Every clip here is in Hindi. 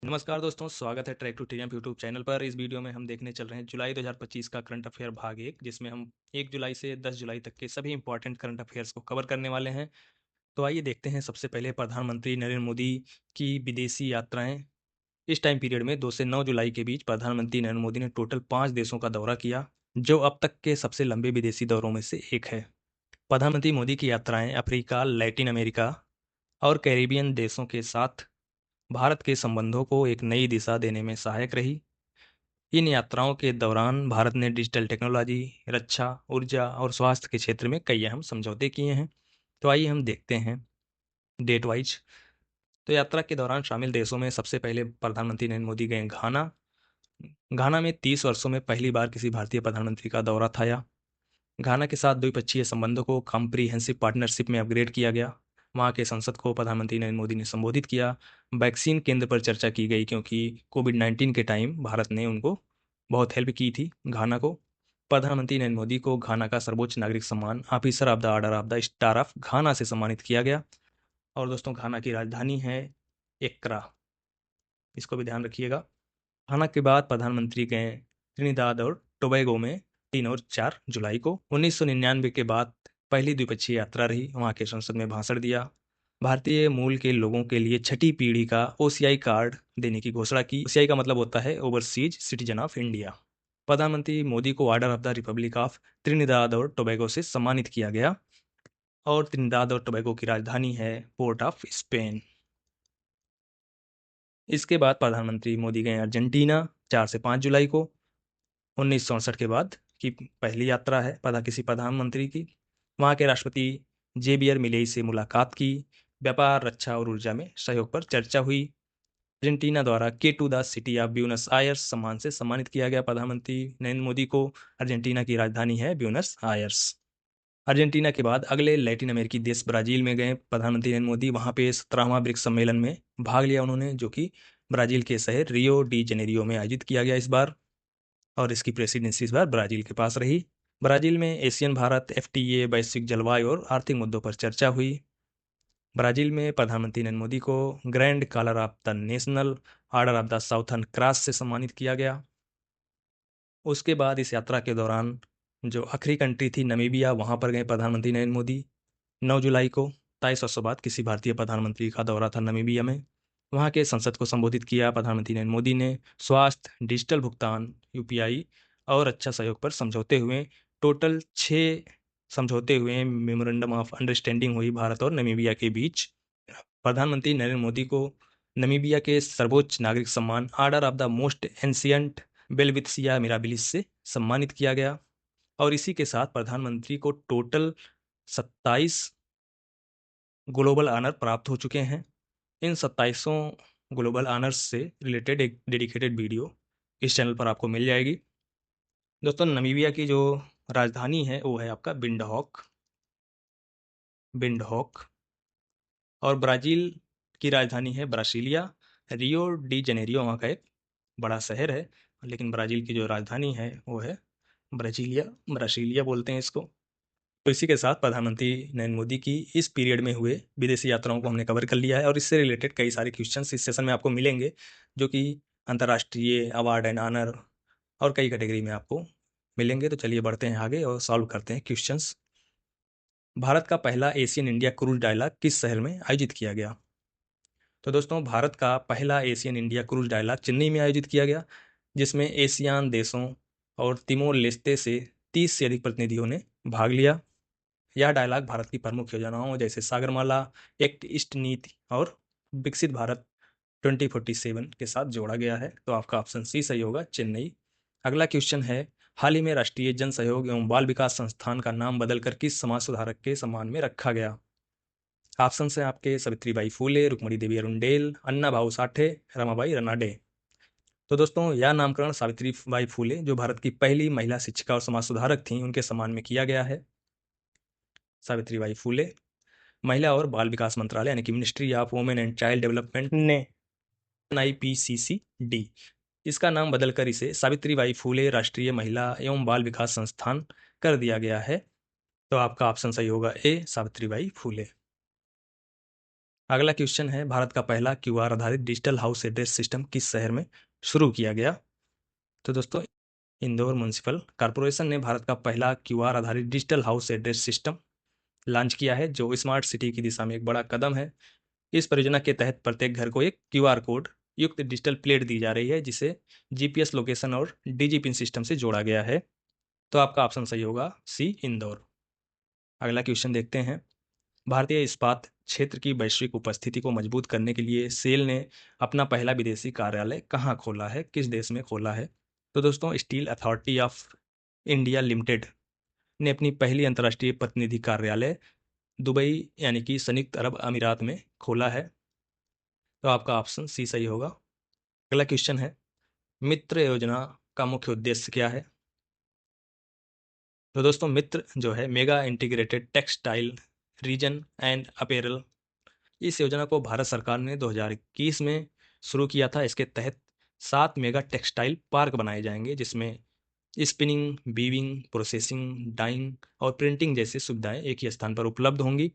नमस्कार दोस्तों, स्वागत है track to TM YouTube channel पर। इस वीडियो में हम देखने चल रहे हैं जुलाई 2025 का करंट अफेयर भाग 1, जिसमें हम 1 जुलाई से 10 जुलाई तक के सभी इंपॉर्टेंट करंट अफेयर्स को कवर करने वाले हैं। तो आइए देखते हैं सबसे पहले प्रधानमंत्री नरेंद्र मोदी की विदेशी यात्राएं। इस टाइम पीरियड में 2 से 9 जुलाई के बीच प्रधानमंत्री नरेंद्र मोदी ने टोटल 5 देशों का दौरा किया, जो अब तक के सबसे लंबे विदेशी दौरों में से एक है। प्रधानमंत्री मोदी की यात्राएं अफ्रीका, लैटिन अमेरिका और कैरिबियन देशों के साथ भारत के संबंधों को एक नई दिशा देने में सहायक रही। इन यात्राओं के दौरान भारत ने डिजिटल टेक्नोलॉजी, रक्षा, ऊर्जा और स्वास्थ्य के क्षेत्र में कई अहम समझौते किए हैं। तो आइए हम देखते हैं डेट वाइज। तो यात्रा के दौरान शामिल देशों में सबसे पहले प्रधानमंत्री नरेंद्र मोदी गए घाना। घाना में 30 वर्षों में पहली बार किसी भारतीय प्रधानमंत्री का दौरा था। घाना के साथ द्विपक्षीय संबंधों को कॉम्प्रिहेंसिव पार्टनरशिप में अपग्रेड किया गया। वहाँ के संसद को प्रधानमंत्री नरेंद्र मोदी ने संबोधित किया। वैक्सीन केंद्र पर चर्चा की गई, क्योंकि कोविड-19 के टाइम भारत ने उनको बहुत हेल्प की थी घाना को। प्रधानमंत्री नरेंद्र मोदी को घाना का सर्वोच्च नागरिक सम्मान officer of the order of the star of घाना से सम्मानित किया गया। और दोस्तों, घाना की राजधानी है एक्रा, इसको भी ध्यान रखिएगा। घाना के बाद प्रधानमंत्री गए त्रिनिदाद और टोबैगो में 3 और 4 जुलाई को। 1999 के बाद पहली द्विपक्षीय यात्रा रही। वहाँ के संसद में भाषण दिया। भारतीय मूल के लोगों के लिए छठी पीढ़ी का ओसीआई कार्ड देने की घोषणा की। ओसीआई का मतलब होता है ओवरसीज सिटीजन ऑफ इंडिया। प्रधानमंत्री मोदी को order of the Republic of Trinidad और टोबैगो से सम्मानित किया गया। और त्रिनिदाद और टोबैगो की राजधानी है पोर्ट ऑफ स्पेन। इसके बाद प्रधानमंत्री मोदी गए अर्जेंटीना 4 से 5 जुलाई को। 1967 के बाद की पहली यात्रा है किसी प्रधानमंत्री की। वहाँ के राष्ट्रपति जेबियर मिलेई से मुलाकात की। व्यापार, रक्षा और ऊर्जा में सहयोग पर चर्चा हुई। अर्जेंटीना द्वारा key to the city of Buenos Aires सम्मान से सम्मानित किया गया प्रधानमंत्री नरेंद्र मोदी को। अर्जेंटीना की राजधानी है ब्यूनस आयर्स। अर्जेंटीना के बाद अगले लैटिन अमेरिकी देश ब्राजील में गए प्रधानमंत्री नरेंद्र मोदी। वहाँ पे 17वां ब्रिक्स सम्मेलन में भाग लिया उन्होंने, जो कि ब्राजील के शहर रियो डी जेनेरियो में आयोजित किया गया इस बार। और इसकी प्रेसिडेंसी इस बार ब्राजील के पास रही। ब्राजील में एशियन भारत एफटीए, वैश्विक जलवायु और आर्थिक मुद्दों पर चर्चा हुई। ब्राजील में प्रधानमंत्री नरेंद्र मोदी को grand collar of the national order of the southern cross से सम्मानित किया गया। उसके बाद इस यात्रा के दौरान जो आखिरी कंट्री थी नमीबिया, वहाँ पर गए प्रधानमंत्री नरेंद्र मोदी 9 जुलाई को। 23 वर्षों बाद किसी भारतीय प्रधानमंत्री का दौरा था नमीबिया में। वहाँ के संसद को संबोधित किया प्रधानमंत्री नरेंद्र मोदी ने। स्वास्थ्य, डिजिटल भुगतान, यूपीआई और अच्छा सहयोग पर समझौते हुए। टोटल 6 समझौते हुए मेमोरेंडम ऑफ अंडरस्टैंडिंग हुई भारत और नमीबिया के बीच। प्रधानमंत्री नरेंद्र मोदी को नमीबिया के सर्वोच्च नागरिक सम्मान order of the most ancient बेलविथिया मिराबिलिस से सम्मानित किया गया। और इसी के साथ प्रधानमंत्री को टोटल 27 ग्लोबल ऑनर प्राप्त हो चुके हैं। इन 27 ग्लोबल ऑनर्स से रिलेटेड एक डेडिकेटेड वीडियो इस चैनल पर आपको मिल जाएगी। दोस्तों, नमीबिया की जो राजधानी है वो है आपका विंडहॉक। विंडहॉक। और ब्राज़ील की राजधानी है ब्रासिलिया। रियो डी जेनेरियो वहाँ का एक बड़ा शहर है, लेकिन ब्राज़ील की जो राजधानी है वो है ब्राज़ीलिया। ब्रासिलिया बोलते हैं इसको। तो इसी के साथ प्रधानमंत्री नरेंद्र मोदी की इस पीरियड में हुए विदेशी यात्राओं को हमने कवर कर लिया है। और इससे रिलेटेड कई सारे क्वेश्चंस इस सेशन में आपको मिलेंगे, जो कि अंतर्राष्ट्रीय अवार्ड एंड ऑनर और कई कैटेगरी में आपको मिलेंगे। तो चलिए बढ़ते हैं आगे और सॉल्व करते हैं क्वेश्चंस। भारत का पहला एशियन इंडिया क्रूज डायलॉग किस शहर में आयोजित किया गया? तो दोस्तों, भारत का पहला Asian India cruise dialogue Chennai में आयोजित किया गया, जिसमें एशियान देशों और तिमोर लेस्ते से 30 से अधिक प्रतिनिधियों ने भाग लिया। यह डायलॉग भारत की प्रमुख योजनाओं जैसे सागरमाला, एक्ट ईस्ट नीति और विकसित भारत 2047 के साथ जोड़ा गया है। तो आपका ऑप्शन सी सही होगा, चेन्नई। अगला क्वेश्चन है, हाल ही में राष्ट्रीय जन सहयोग एवं बाल विकास संस्थान का नाम बदलकर किस समाज सुधारक के सम्मान में रखा गया? ऑप्शन है आपके सावित्रीबाई फूले, रुक्मणी देवी अरुंडेल, अन्ना भाऊ साठे, रमाबाई रनाडे। तो दोस्तों, यह नामकरण सावित्रीबाई फूले, जो भारत की पहली महिला शिक्षिका और समाज सुधारक थीं, उनके सम्मान में किया गया है। सावित्रीबाई फूले। महिला और बाल विकास मंत्रालय यानी कि ministry of women and child development ने NIPCCD इसका नाम बदलकर इसे सावित्रीबाई फूले राष्ट्रीय महिला एवं बाल विकास संस्थान कर दिया गया है। तो आपका ऑप्शन सही होगा ए, सावित्रीबाई फूले। अगला क्वेश्चन है, भारत का पहला क्यूआर आधारित डिजिटल हाउस एड्रेस सिस्टम किस शहर में शुरू किया गया? तो दोस्तों, इंदौर म्युनिसिपल कॉर्पोरेशन ने भारत का पहला क्यूआर आधारित digital house address system launch किया है, जो स्मार्ट सिटी की दिशा में एक बड़ा कदम है। इस परियोजना के तहत प्रत्येक घर को एक क्यूआर कोड युक्त डिजिटल प्लेट दी जा रही है, जिसे जीपीएस लोकेशन और डिजी पिन सिस्टम से जोड़ा गया है। तो आपका ऑप्शन सही होगा सी, इंदौर। अगला क्वेश्चन देखते हैं, भारतीय इस्पात क्षेत्र की वैश्विक उपस्थिति को मजबूत करने के लिए सेल ने अपना पहला विदेशी कार्यालय कहाँ खोला है, किस देश में खोला है? तो दोस्तों, steel authority of India limited ने अपनी पहली अंतर्राष्ट्रीय प्रतिनिधि कार्यालय दुबई यानी कि संयुक्त अरब अमीरात में खोला है। तो आपका ऑप्शन सी सही होगा। अगला क्वेश्चन है, मित्र योजना का मुख्य उद्देश्य क्या है? तो दोस्तों, मित्र जो है mega integrated textile reason and apparel, इस योजना को भारत सरकार ने 2021 में शुरू किया था। इसके तहत 7 मेगा टेक्सटाइल पार्क बनाए जाएंगे, जिसमें स्पिनिंग, वीविंग, प्रोसेसिंग, डाइंग और प्रिंटिंग जैसी सुविधाएं एक ही स्थान पर उपलब्ध होंगी।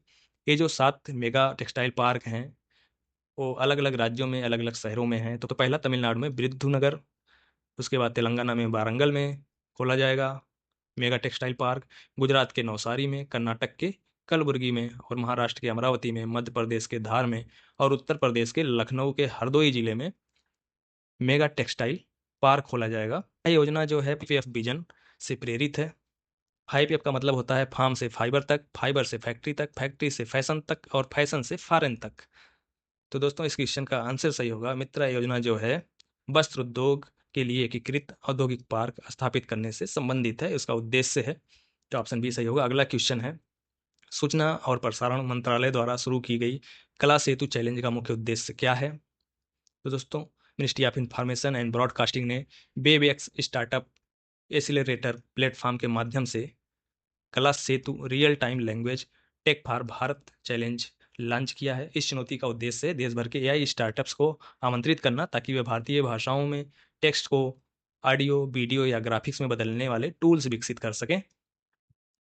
ये जो 7 मेगा टेक्सटाइल पार्क हैं, वो अलग अलग राज्यों में, अलग अलग शहरों में हैं। तो पहला तमिलनाडु में विरुद्धुनगर, उसके बाद तेलंगाना में वारंगल में खोला जाएगा मेगा टेक्सटाइल पार्क, गुजरात के नवसारी में, कर्नाटक के कलबुर्गी में और महाराष्ट्र के अमरावती में, मध्य प्रदेश के धार में और उत्तर प्रदेश के लखनऊ के हरदोई जिले में मेगा टेक्सटाइल पार्क खोला जाएगा। यह योजना जो है पीपीएफ विजन से प्रेरित है। 5F का मतलब होता है फार्म से फाइबर तक, फाइबर से फैक्ट्री तक, फैक्ट्री से फैशन तक और फैशन से फॉरेन तक। तो दोस्तों, इस क्वेश्चन का आंसर सही होगा। मित्रा योजना जो है वस्त्र उद्योग के लिए एकीकृत औद्योगिक पार्क स्थापित करने से संबंधित है, उसका उद्देश्य है। तो ऑप्शन बी सही होगा। अगला क्वेश्चन है, सूचना और प्रसारण मंत्रालय द्वारा शुरू की गई कला सेतु चैलेंज का मुख्य उद्देश्य क्या है? तो दोस्तों, ministry of information and broadcasting ने वेबएक्स स्टार्टअप एसिलरेटर प्लेटफॉर्म के माध्यम से Kala Setu real time language tech for Bharat challenge launch किया है। इस चुनौती का उद्देश्य है देश भर के एआई स्टार्टअप्स को आमंत्रित करना, ताकि वे भारतीय भाषाओं में टेक्स्ट को ऑडियो, वीडियो या ग्राफिक्स में बदलने वाले टूल्स विकसित कर सकें।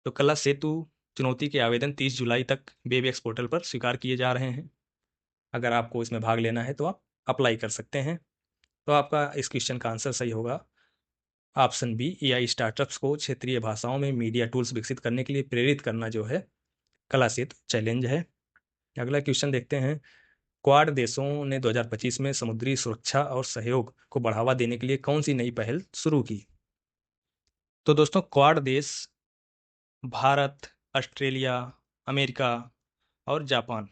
तो कला सेतु चुनौती के आवेदन 30 जुलाई तक वेबएक्स पोर्टल पर स्वीकार किए जा रहे हैं। अगर आपको इसमें भाग लेना है तो आप अप्लाई कर सकते हैं। तो आपका इस क्वेश्चन का आंसर सही होगा ऑप्शन बी, एआई स्टार्टअप्स को क्षेत्रीय भाषाओं में मीडिया टूल्स विकसित करने के लिए प्रेरित करना जो है कला सेतु चैलेंज है। अगला क्वेश्चन देखते हैं, क्वाड देशों ने 2025 में समुद्री सुरक्षा और सहयोग को बढ़ावा देने के लिए कौन सी नई पहल शुरू की? तो दोस्तों, क्वाड देश भारत, ऑस्ट्रेलिया, अमेरिका और जापान,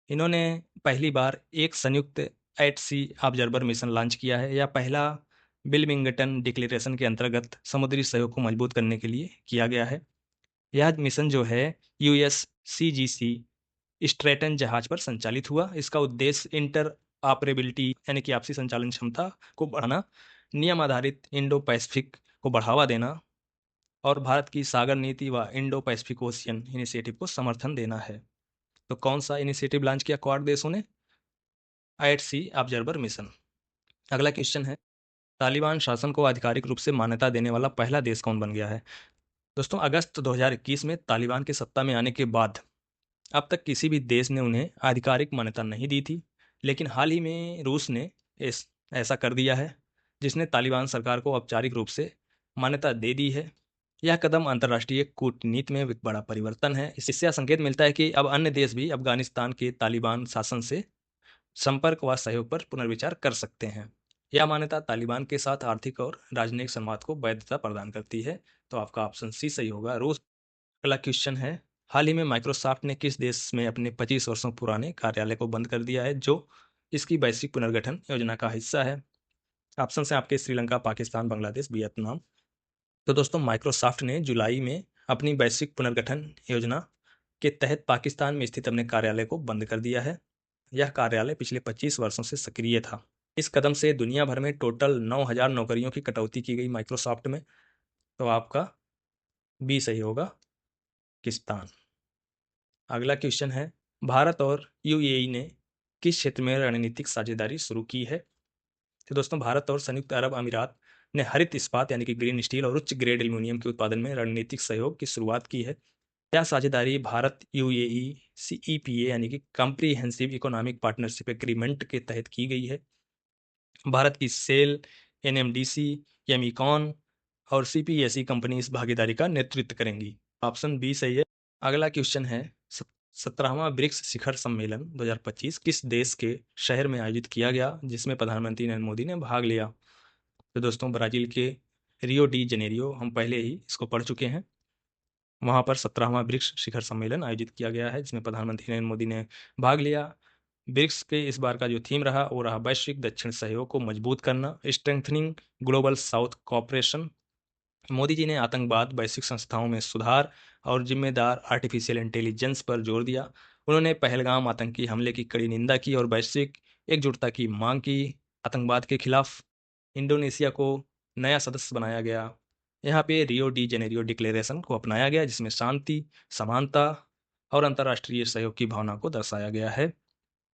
इन्होंने पहली बार एक संयुक्त एट सी ऑब्जर्वर मिशन लॉन्च किया है। यह पहला विल्मिंगटन डिक्लेरेशन के अंतर्गत समुद्री सहयोग को मजबूत करने के लिए किया गया है। यह मिशन जो है यूएससीजीसी स्ट्रेटन जहाज पर संचालित हुआ। इसका उद्देश्य इंटर ऑपरेबिलिटी यानी कि आपसी संचालन क्षमता को बढ़ाना, नियम आधारित इंडो पैसिफिक को बढ़ावा देना और भारत की सागर नीति व इंडो पैसिफिक ओशियन इनिशिएटिव को समर्थन देना है। तो कौन सा इनिशिएटिव लॉन्च किया क्वाड देशों ने? एट सी ऑब्जर्वर मिशन। अगला क्वेश्चन है, तालिबान शासन को आधिकारिक रूप से मान्यता देने वाला पहला देश कौन बन गया है? दोस्तों, अगस्त 2021 में तालिबान के सत्ता में आने के बाद अब तक किसी भी देश ने उन्हें आधिकारिक मान्यता नहीं दी थी, लेकिन हाल ही में रूस ने ऐसा कर दिया है, जिसने तालिबान सरकार को औपचारिक रूप से मान्यता दे दी है। यह कदम अंतर्राष्ट्रीय कूटनीति में एक बड़ा परिवर्तन है। इससे यह संकेत मिलता है कि अब अन्य देश भी अफगानिस्तान के तालिबान शासन से संपर्क व सहयोग पर पुनर्विचार कर सकते हैं। यह मान्यता तालिबान के साथ आर्थिक और राजनयिक संवाद को वैधता प्रदान करती है। तो आपका ऑप्शन सी सही होगा, रूस। अगला क्वेश्चन है, हाल ही में माइक्रोसॉफ्ट ने किस देश में अपने 25 वर्षों पुराने कार्यालय को बंद कर दिया है, जो इसकी वैश्विक पुनर्गठन योजना का हिस्सा है? ऑप्शन है आपके श्रीलंका, पाकिस्तान, बांग्लादेश, वियतनाम। तो दोस्तों, माइक्रोसॉफ्ट ने जुलाई में अपनी वैश्विक पुनर्गठन योजना के तहत पाकिस्तान में स्थित अपने कार्यालय को बंद कर दिया है। यह कार्यालय पिछले 25 वर्षों से सक्रिय था। इस कदम से दुनिया भर में टोटल 9,000 नौकरियों की कटौती की गई माइक्रोसॉफ्ट में। तो आपका बी सही होगा, पाकिस्तान। अगला क्वेश्चन है, भारत और यूएई ने किस क्षेत्र में रणनीतिक साझेदारी शुरू की है? तो दोस्तों, भारत और संयुक्त अरब अमीरात ने हरित इस्पात यानी कि ग्रीन स्टील और उच्च ग्रेड एल्यूमिनियम के उत्पादन में रणनीतिक सहयोग की शुरुआत की है। क्या साझेदारी भारत यूएई सीईपीए यानी कि कॉम्प्रिहेंसिव इकोनॉमिक पार्टनरशिप एग्रीमेंट के तहत की गई है? भारत की सेल, एनएमडीसी, एमिकॉन और सीपीएसई कंपनी इस भागीदारी का नेतृत्व करेंगी। ऑप्शन बी सही है। अगला क्वेश्चन है, 17वां ब्रिक्स शिखर सम्मेलन 2025 किस देश के शहर में आयोजित किया गया, जिसमें प्रधानमंत्री नरेंद्र मोदी ने भाग लिया? तो दोस्तों, ब्राजील के रियो डी जेनेरियो, हम पहले ही इसको पढ़ चुके हैं। वहाँ पर 17वां ब्रिक्स शिखर सम्मेलन आयोजित किया गया है, जिसमें प्रधानमंत्री नरेंद्र मोदी ने भाग लिया। ब्रिक्स के इस बार का जो थीम रहा वो रहा वैश्विक दक्षिण सहयोग को मजबूत करना, strengthening global south cooperation. Modi ji ने आतंकवाद, वैश्विक संस्थाओं में सुधार और जिम्मेदार आर्टिफिशियल इंटेलिजेंस पर जोर दिया। उन्होंने पहलगाम आतंकी हमले की कड़ी निंदा की और वैश्विक एकजुटता की मांग की। आतंकवाद के खिलाफ इंडोनेशिया को नया सदस्य बनाया गया। यहाँ पे रियो डी जेनेरियो डिक्लेरेशन को अपनाया गया, जिसमें शांति, समानता और अंतर्राष्ट्रीय सहयोग की भावना को दर्शाया गया है।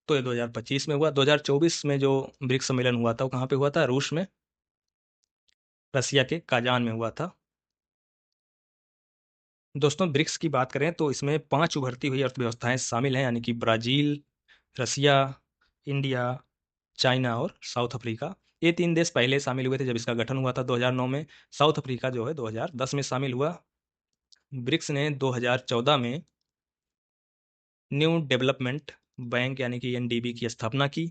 तो ये 2025 में हुआ। 2024 में जो ब्रिक्स सम्मेलन हुआ था वो कहाँ पे हुआ था? रूस में, रसिया के काजान में हुआ था। दोस्तों, ब्रिक्स की बात करें तो इसमें 5 उभरती हुई अर्थव्यवस्थाएं शामिल हैं, यानी कि ब्राज़ील, रसिया, इंडिया, चाइना और साउथ अफ्रीका। ये 3 देश पहले शामिल हुए थे जब इसका गठन हुआ था 2009 में। साउथ अफ्रीका जो है 2010 में शामिल हुआ। ब्रिक्स ने 2014 में न्यू डेवलपमेंट बैंक यानी कि एनडीबी की स्थापना की।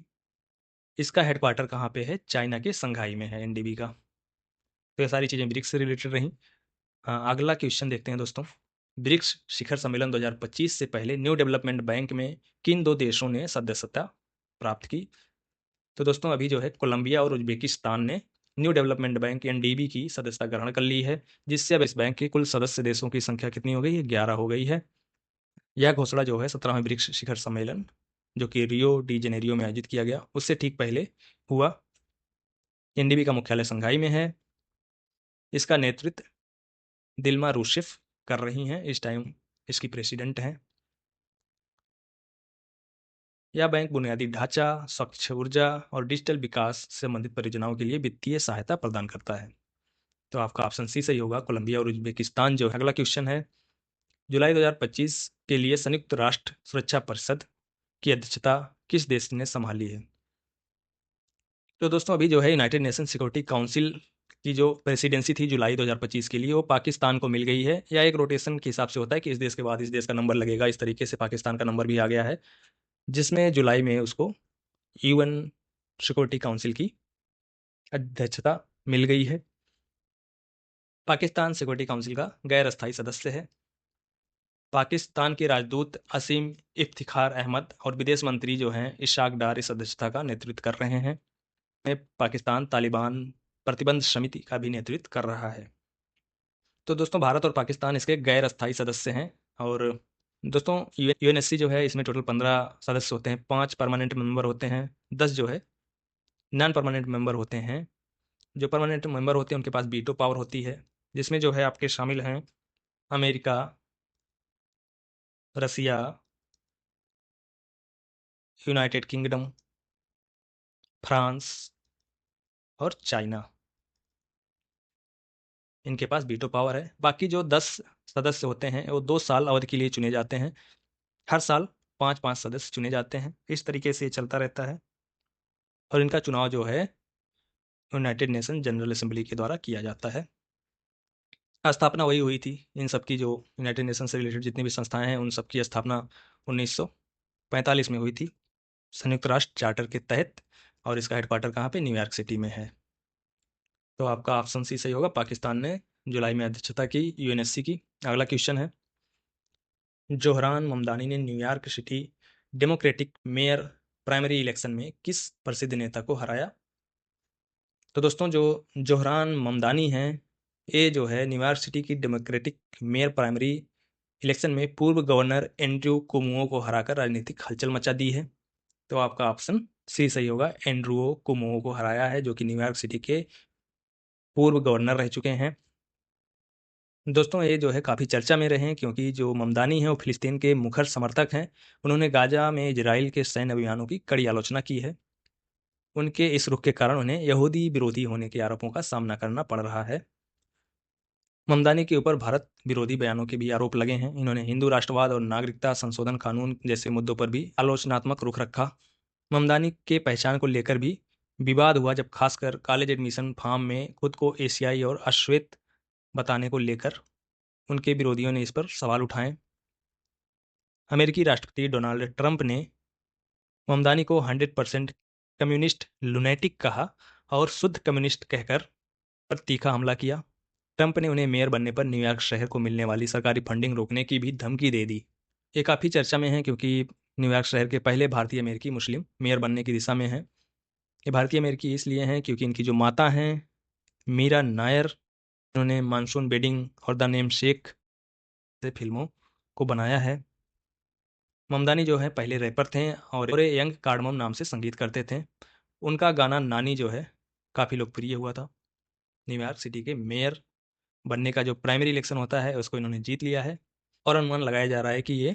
इसका हेडक्वार्टर कहाँ पे है? चाइना के शंघाई में है एनडीबी का। तो ये सारी चीज़ें ब्रिक्स से रिलेटेड रहीं। अगला क्वेश्चन देखते हैं दोस्तों। ब्रिक्स शिखर सम्मेलन 2025 से पहले न्यू डेवलपमेंट बैंक में किन 2 देशों ने सदस्यता प्राप्त की? तो दोस्तों, अभी जो है कोलंबिया और उज्बेकिस्तान ने न्यू डेवलपमेंट बैंक एनडीबी की सदस्यता ग्रहण कर ली है, जिससे अब इस बैंक के कुल सदस्य देशों की संख्या कितनी हो गई है? 11 हो गई है। यह घोषणा जो है 17वें ब्रिक्स शिखर सम्मेलन, जो कि रियो डी जेनेरियो में आयोजित किया गया, उससे ठीक पहले हुआ। एनडीबी का मुख्यालय शंघाई में है। इसका नेतृत्व दिल्मा रूसेफ कर रही हैं, इस टाइम इसकी प्रेसिडेंट हैं। यह बैंक बुनियादी ढांचा, स्वच्छ ऊर्जा और डिजिटल विकास से संबंधित परियोजनाओं के लिए वित्तीय सहायता प्रदान करता है। तो आपका ऑप्शन सी सही होगा, कोलंबिया और उज्बेकिस्तान जो है। अगला क्वेश्चन है, जुलाई 2025 के लिए संयुक्त राष्ट्र सुरक्षा परिषद की अध्यक्षता किस देश ने संभाली है? तो दोस्तों, अभी जो है यूनाइटेड नेशन सिक्योरिटी काउंसिल की जो प्रेसिडेंसी थी जुलाई 2025 के लिए, वो पाकिस्तान को मिल गई है। या एक रोटेशन के हिसाब से होता है कि इस देश के बाद इस देश का नंबर लगेगा, इस तरीके से पाकिस्तान का नंबर भी आ गया है, जिसमें जुलाई में उसको यूएन सिक्योरिटी काउंसिल की अध्यक्षता मिल गई है। पाकिस्तान सिक्योरिटी काउंसिल का गैर अस्थायी सदस्य है। पाकिस्तान के राजदूत असीम इफ्तिखार अहमद और विदेश मंत्री जो हैं इशाक डार इस अध्यक्षता का नेतृत्व कर रहे हैं। में पाकिस्तान तालिबान प्रतिबंध समिति का भी नेतृत्व कर रहा है। तो दोस्तों, भारत और पाकिस्तान इसके गैर अस्थायी सदस्य हैं। और दोस्तों, यूएनएससी जो है इसमें टोटल 15 सदस्य होते हैं। 5 परमानेंट मेंबर होते हैं, 10 जो है नॉन परमानेंट मेंबर होते हैं। जो परमानेंट मेंबर होते हैं उनके पास वीटो पावर होती है, जिसमें जो है आपके शामिल हैं अमेरिका, रसिया, यूनाइटेड किंगडम, फ्रांस और चाइना। इनके पास वीटो पावर है। बाकी जो 10 सदस्य होते हैं वो 2 साल अवधि के लिए चुने जाते हैं। हर साल 5-5 सदस्य चुने जाते हैं। इस तरीके से ये चलता रहता है और इनका चुनाव जो है यूनाइटेड नेशन जनरल असेंबली के द्वारा किया जाता है। स्थापना वही हुई थी इन सब की, जो यूनाइटेड नेशन से रिलेटेड जितनी भी संस्थाएं हैं उन सब की स्थापना 1945 में हुई थी संयुक्त राष्ट्र चार्टर के तहत। और इसका हेडक्वार्टर कहाँ पे? न्यूयॉर्क सिटी में है। तो आपका ऑप्शन सी सही होगा, पाकिस्तान ने जुलाई में अध्यक्षता की यूएनएससी की। अगला क्वेश्चन है, जोहरान ममदानी ने New York city democratic mayor primary election में किस प्रसिद्ध नेता को हराया? तो दोस्तों, जो जोहरान ममदानी हैं, ये जो है न्यूयॉर्क सिटी की डेमोक्रेटिक मेयर प्राइमरी इलेक्शन में पूर्व गवर्नर एंड्रयू कुमुओ को हराकर राजनीतिक हलचल मचा दी है। तो आपका ऑप्शन सी सही होगा, एंड्रयू कुमुओ को हराया है, जो कि न्यूयॉर्क सिटी के पूर्व गवर्नर रह चुके हैं। दोस्तों, ये जो है काफ़ी चर्चा में रहे हैं, क्योंकि जो ममदानी हैं वो फ़िलिस्तीन के मुखर समर्थक हैं। उन्होंने गाज़ा में इजराइल के सैन्य अभियानों की कड़ी आलोचना की है। उनके इस रुख के कारण उन्हें यहूदी विरोधी होने के आरोपों का सामना करना पड़ रहा है। ममदानी के ऊपर भारत विरोधी बयानों के भी आरोप लगे हैं। इन्होंने हिंदू राष्ट्रवाद और नागरिकता संशोधन कानून जैसे मुद्दों पर भी आलोचनात्मक रुख रखा। ममदानी के पहचान को लेकर भी विवाद हुआ, जब खासकर कॉलेज एडमिशन फॉर्म में खुद को एशियाई और अश्वेत बताने को लेकर उनके विरोधियों ने इस पर सवाल उठाए। अमेरिकी राष्ट्रपति डोनाल्ड ट्रंप ने ममदानी को 100% कम्युनिस्ट लुनैटिक कहा और शुद्ध कम्युनिस्ट कहकर पर तीखा हमला किया। ट्रंप ने उन्हें मेयर बनने पर न्यूयॉर्क शहर को मिलने वाली सरकारी फंडिंग रोकने की भी धमकी दे दी। ये काफ़ी चर्चा में है क्योंकि न्यूयॉर्क शहर के पहले भारतीय अमेरिकी मुस्लिम मेयर बनने की दिशा में हैं। ये भारतीय अमेरिकी इसलिए हैं क्योंकि इनकी जो माता हैं मीरा नायर, इन्होंने मानसून वेडिंग और द नेम शेक से फिल्मों को बनाया है। ममदानी जो है पहले रैपर थे और यंग कार्डमम नाम से संगीत करते थे। उनका गाना नानी जो है काफ़ी लोकप्रिय हुआ था। न्यूयॉर्क सिटी के मेयर बनने का जो प्राइमरी इलेक्शन होता है उसको इन्होंने जीत लिया है और अनुमान लगाया जा रहा है कि ये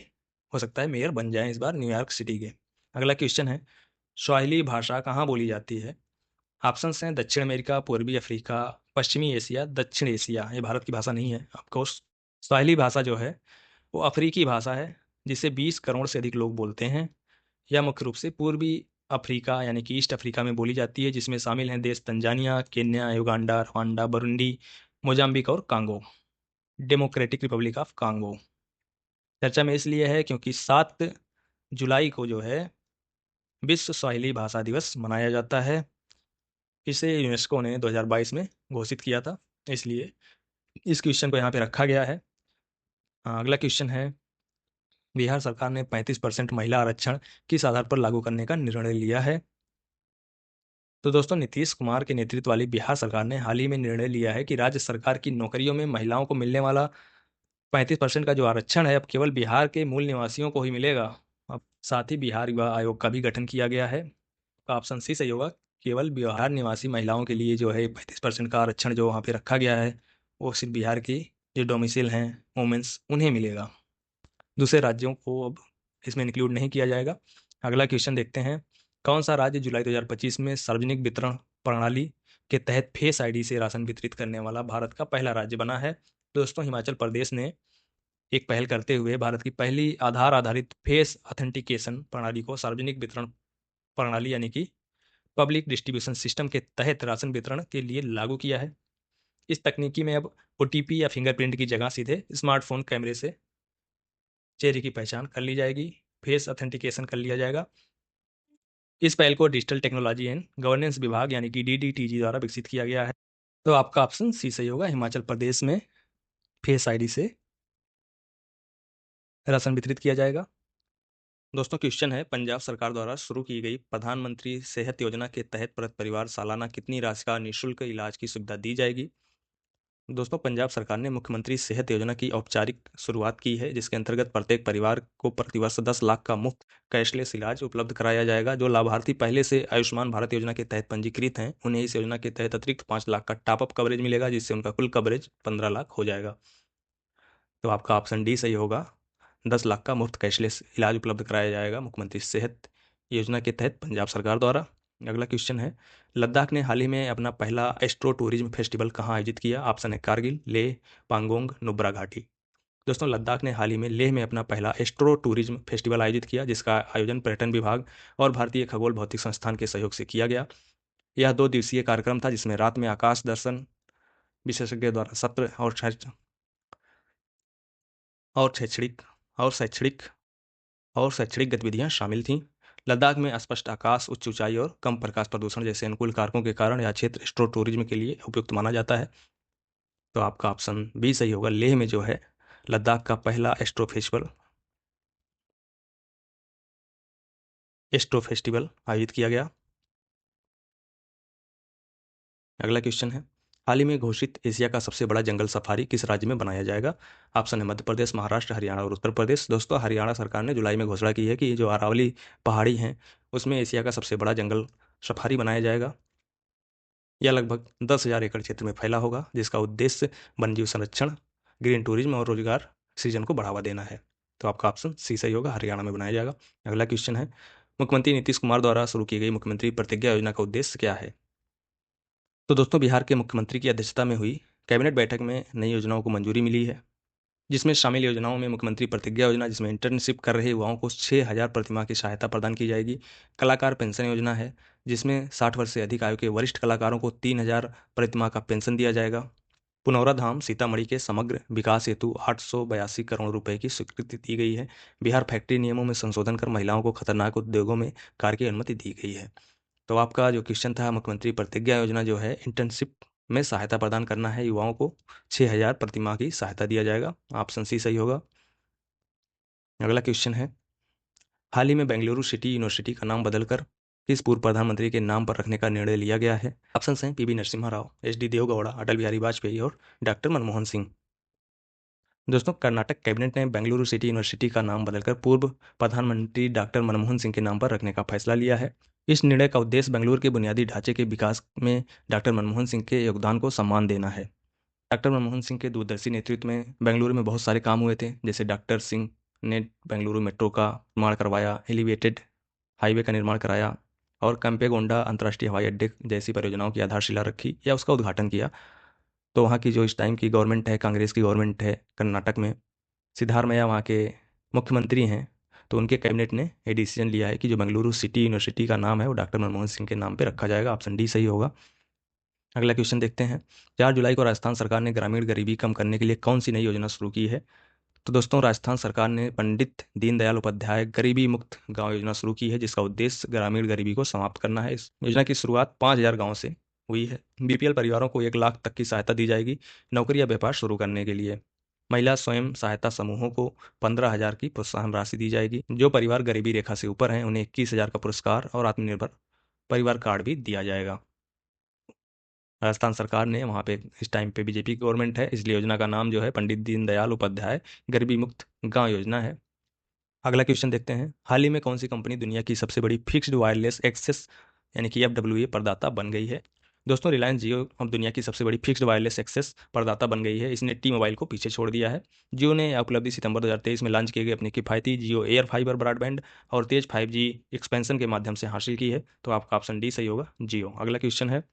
हो सकता है मेयर बन जाए इस बार न्यूयॉर्क सिटी के। अगला क्वेश्चन है, स्वाहिली भाषा कहाँ बोली जाती है? ऑप्शंस हैं दक्षिण अमेरिका, पूर्वी अफ्रीका, पश्चिमी एशिया, दक्षिण एशिया। ये भारत की भाषा नहीं है ऑफकोर्स। स्वाहिली भाषा जो है वो अफ्रीकी भाषा है जिसे 20 करोड़ से अधिक लोग बोलते हैं। यह मुख्य रूप से पूर्वी अफ्रीका यानी कि ईस्ट अफ्रीका में बोली जाती है, जिसमें शामिल हैं देश Tanzania, Kenya, Uganda, Rwanda, Burundi, Mozambique और Congo, Democratic Republic of Congo. चर्चा में इसलिए है क्योंकि 7 जुलाई को जो है विश्व स्वाहिली भाषा दिवस मनाया जाता है। इसे यूनेस्को ने 2022 में घोषित किया था, इसलिए इस क्वेश्चन को यहाँ पे रखा गया है। अगला क्वेश्चन है, बिहार सरकार ने 35% महिला आरक्षण किस आधार पर लागू करने का निर्णय लिया है? तो दोस्तों, नीतीश कुमार के नेतृत्व वाली बिहार सरकार ने हाल ही में निर्णय लिया है कि राज्य सरकार की नौकरियों में महिलाओं को मिलने वाला 35% का जो आरक्षण है अब केवल बिहार के मूल निवासियों को ही मिलेगा। अब साथ ही बिहार युवा आयोग का भी गठन किया गया है। तो ऑप्शन सी सही होगा, केवल बिहार निवासी महिलाओं के लिए जो है 35% का आरक्षण जो वहाँ पे रखा गया है वो सिर्फ बिहार की जो डोमिसाइल हैं वुमेन्स उन्हें मिलेगा, दूसरे राज्यों को अब इसमें इंक्लूड नहीं किया जाएगा। अगला क्वेश्चन देखते हैं, कौन सा राज्य जुलाई 2025 में सार्वजनिक वितरण प्रणाली के तहत फेस आईडी से राशन वितरित करने वाला भारत का पहला राज्य बना है? दोस्तों, हिमाचल प्रदेश ने एक पहल करते हुए भारत की पहली आधार आधारित फेस ऑथेंटिकेशन प्रणाली को सार्वजनिक वितरण प्रणाली यानी कि पब्लिक डिस्ट्रीब्यूशन सिस्टम के तहत राशन वितरण के लिए लागू किया है। इस तकनीकी में अब ओटीपी या फिंगरप्रिंट की जगह सीधे स्मार्टफोन कैमरे से चेहरे की पहचान कर ली जाएगी, फेस ऑथेंटिकेशन कर लिया जाएगा। इस पहल को डिजिटल टेक्नोलॉजी एंड गवर्नेंस विभाग यानी कि डीडीटीजी द्वारा विकसित किया गया है। तो आपका ऑप्शन सी सही होगा, हिमाचल प्रदेश में फेस आईडी से राशन वितरित किया जाएगा। दोस्तों, क्वेश्चन है, पंजाब सरकार द्वारा शुरू की गई प्रधानमंत्री सेहत योजना के तहत प्रति परिवार सालाना कितनी राशि का निःशुल्क इलाज की सुविधा दी जाएगी? दोस्तों, पंजाब सरकार ने मुख्यमंत्री सेहत योजना की औपचारिक शुरुआत की है, जिसके अंतर्गत प्रत्येक परिवार को प्रतिवर्ष 10 लाख का मुफ्त कैशलेस इलाज उपलब्ध कराया जाएगा। जो लाभार्थी पहले से आयुष्मान भारत योजना के तहत पंजीकृत हैं उन्हें इस योजना के तहत अतिरिक्त 5 लाख का टॉपअप कवरेज मिलेगा, जिससे उनका कुल कवरेज 15 लाख हो जाएगा। तो आपका ऑप्शन डी सही होगा, 10 लाख का मुफ्त कैशलेस इलाज उपलब्ध कराया जाएगा मुख्यमंत्री सेहत योजना के तहत पंजाब सरकार द्वारा। अगला क्वेश्चन है, लद्दाख ने हाल ही में अपना पहला एस्ट्रो टूरिज्म फेस्टिवल कहाँ आयोजित किया? ऑप्शन है कारगिल, लेह, पांगोंग, नुब्रा घाटी। दोस्तों, लद्दाख ने हाल ही में लेह में अपना पहला एस्ट्रो टूरिज्म फेस्टिवल आयोजित किया, जिसका आयोजन पर्यटन विभाग और भारतीय खगोल भौतिक संस्थान के सहयोग से किया गया। यह 2 दिवसीय कार्यक्रम था, जिसमें रात में आकाश दर्शन विशेषज्ञ द्वारा सत्र और शैक्षणिक और शैक्षणिक और शैक्षणिक गतिविधियां शामिल थीं। लद्दाख में स्पष्ट आकाश, उच्च ऊंचाई और कम प्रकाश प्रदूषण जैसे अनुकूल कारकों के कारण यह क्षेत्र एस्ट्रो टूरिज्म के लिए उपयुक्त माना जाता है। तो आपका ऑप्शन बी सही होगा, लेह में जो है लद्दाख का पहला एस्ट्रो फेस्टिवल आयोजित किया गया। अगला क्वेश्चन है, हाल ही में घोषित एशिया का सबसे बड़ा जंगल सफारी किस राज्य में बनाया जाएगा? ऑप्शन है मध्य प्रदेश, महाराष्ट्र, हरियाणा और उत्तर प्रदेश। दोस्तों, हरियाणा सरकार ने जुलाई में घोषणा की है कि जो अरावली पहाड़ी हैं उसमें एशिया का सबसे बड़ा जंगल सफारी बनाया जाएगा। यह लगभग 10,000 एकड़ क्षेत्र में फैला होगा, जिसका उद्देश्य वन्यजीव संरक्षण, ग्रीन टूरिज्म और रोजगार सृजन को बढ़ावा देना है। तो आपका ऑप्शन सी सही होगा, हरियाणा में बनाया जाएगा। अगला क्वेश्चन है, मुख्यमंत्री नीतीश कुमार द्वारा शुरू की गई मुख्यमंत्री प्रतिज्ञा योजना का उद्देश्य क्या है? तो दोस्तों, बिहार के मुख्यमंत्री की अध्यक्षता में हुई कैबिनेट बैठक में नई योजनाओं को मंजूरी मिली है, जिसमें शामिल योजनाओं में मुख्यमंत्री प्रतिज्ञा योजना, जिसमें इंटर्नशिप कर रहे युवाओं को 6,000 प्रतिमाह की सहायता प्रदान की जाएगी। कलाकार पेंशन योजना है, जिसमें 60 वर्ष से अधिक आयु के वरिष्ठ कलाकारों को 3,000 प्रतिमाह का पेंशन दिया जाएगा। पुनौरा धाम सीतामढ़ी के समग्र विकास हेतु 882 करोड़ रुपए की स्वीकृति दी गई है। बिहार फैक्ट्री नियमों में संशोधन कर महिलाओं को खतरनाक उद्योगों में कार्य की अनुमति दी गई है। तो आपका जो क्वेश्चन था, मुख्यमंत्री प्रतिज्ञा योजना जो है, इंटर्नशिप में सहायता प्रदान करना है युवाओं को, 6,000 प्रतिमाह की सहायता दिया जाएगा। ऑप्शन सी सही होगा। अगला क्वेश्चन है, हाल ही में बेंगलुरु सिटी यूनिवर्सिटी का नाम बदलकर किस पूर्व प्रधानमंत्री के नाम पर रखने का निर्णय लिया गया है? ऑप्शन हैं पीवी नरसिम्हा राव, एच डी देवगौड़ा, अटल बिहारी वाजपेयी और डॉक्टर मनमोहन सिंह। दोस्तों, कर्नाटक कैबिनेट ने बेंगलुरु सिटी यूनिवर्सिटी का नाम बदलकर पूर्व प्रधानमंत्री डॉक्टर मनमोहन सिंह के नाम पर रखने का फैसला लिया है। इस निर्णय का उद्देश्य बेंगलुरु के बुनियादी ढांचे के विकास में डॉक्टर मनमोहन सिंह के योगदान को सम्मान देना है। डॉक्टर मनमोहन सिंह के दूरदर्शी नेतृत्व में बेंगलुरु में बहुत सारे काम हुए थे, जैसे डॉक्टर सिंह ने बेंगलुरु मेट्रो का निर्माण करवाया, एलिवेटेड हाईवे का निर्माण कराया और केम्पेगौड़ा अंतर्राष्ट्रीय हवाई अड्डे जैसी परियोजनाओं की आधारशिला रखी या उसका उद्घाटन किया। तो वहाँ की जो इस टाइम की गवर्नमेंट है, कांग्रेस की गवर्नमेंट है कर्नाटक में, सिद्धारमैया वहाँ के मुख्यमंत्री हैं, तो उनके कैबिनेट ने ये डिसीजन लिया है कि जो बेंगलुरु सिटी यूनिवर्सिटी का नाम है वो डॉक्टर मनमोहन सिंह के नाम पर रखा जाएगा। ऑप्शन डी सही होगा। अगला क्वेश्चन देखते हैं, 4 जुलाई को राजस्थान सरकार ने ग्रामीण गरीबी कम करने के लिए कौन सी नई योजना शुरू की है? तो दोस्तों, राजस्थान सरकार ने पंडित दीनदयाल उपाध्याय गरीबी मुक्त गांव योजना शुरू की है, जिसका उद्देश्य ग्रामीण गरीबी को समाप्त करना है। इस योजना की शुरुआत 5,000 गाँव से हुई है। बीपीएल परिवारों को 1 लाख तक की सहायता दी जाएगी नौकरी या व्यापार शुरू करने के लिए। महिला स्वयं सहायता समूहों को 15,000 की प्रोत्साहन राशि दी जाएगी। जो परिवार गरीबी रेखा से ऊपर हैं उन्हें 21,000 का पुरस्कार और आत्मनिर्भर परिवार कार्ड भी दिया जाएगा। राजस्थान सरकार ने वहाँ पे इस टाइम पे बीजेपी की गवर्नमेंट है, इसलिए योजना का नाम जो है पंडित दीनदयाल उपाध्याय गरीबी मुक्त गांव योजना है। अगला क्वेश्चन देखते हैं, हाल ही में कौन सी कंपनी दुनिया की सबसे बड़ी फिक्स्ड वायरलेस एक्सेस यानी कि FWA प्रदाता बन गई है? दोस्तों, रिलायंस जियो अब दुनिया की सबसे बड़ी फिक्स्ड वायरलेस एक्सेस प्रदाता बन गई है। इसने टी मोबाइल को पीछे छोड़ दिया है। जियो ने उपलब्धि सितंबर 2023 में लॉन्च किए गए अपनी किफायती जियो एयर फाइबर ब्रॉडबैंड और तेज 5G एक्सपेंशन के माध्यम से हासिल की है। तो आपका ऑप्शन डी सही होगा, जियो। अगला क्वेश्चन है,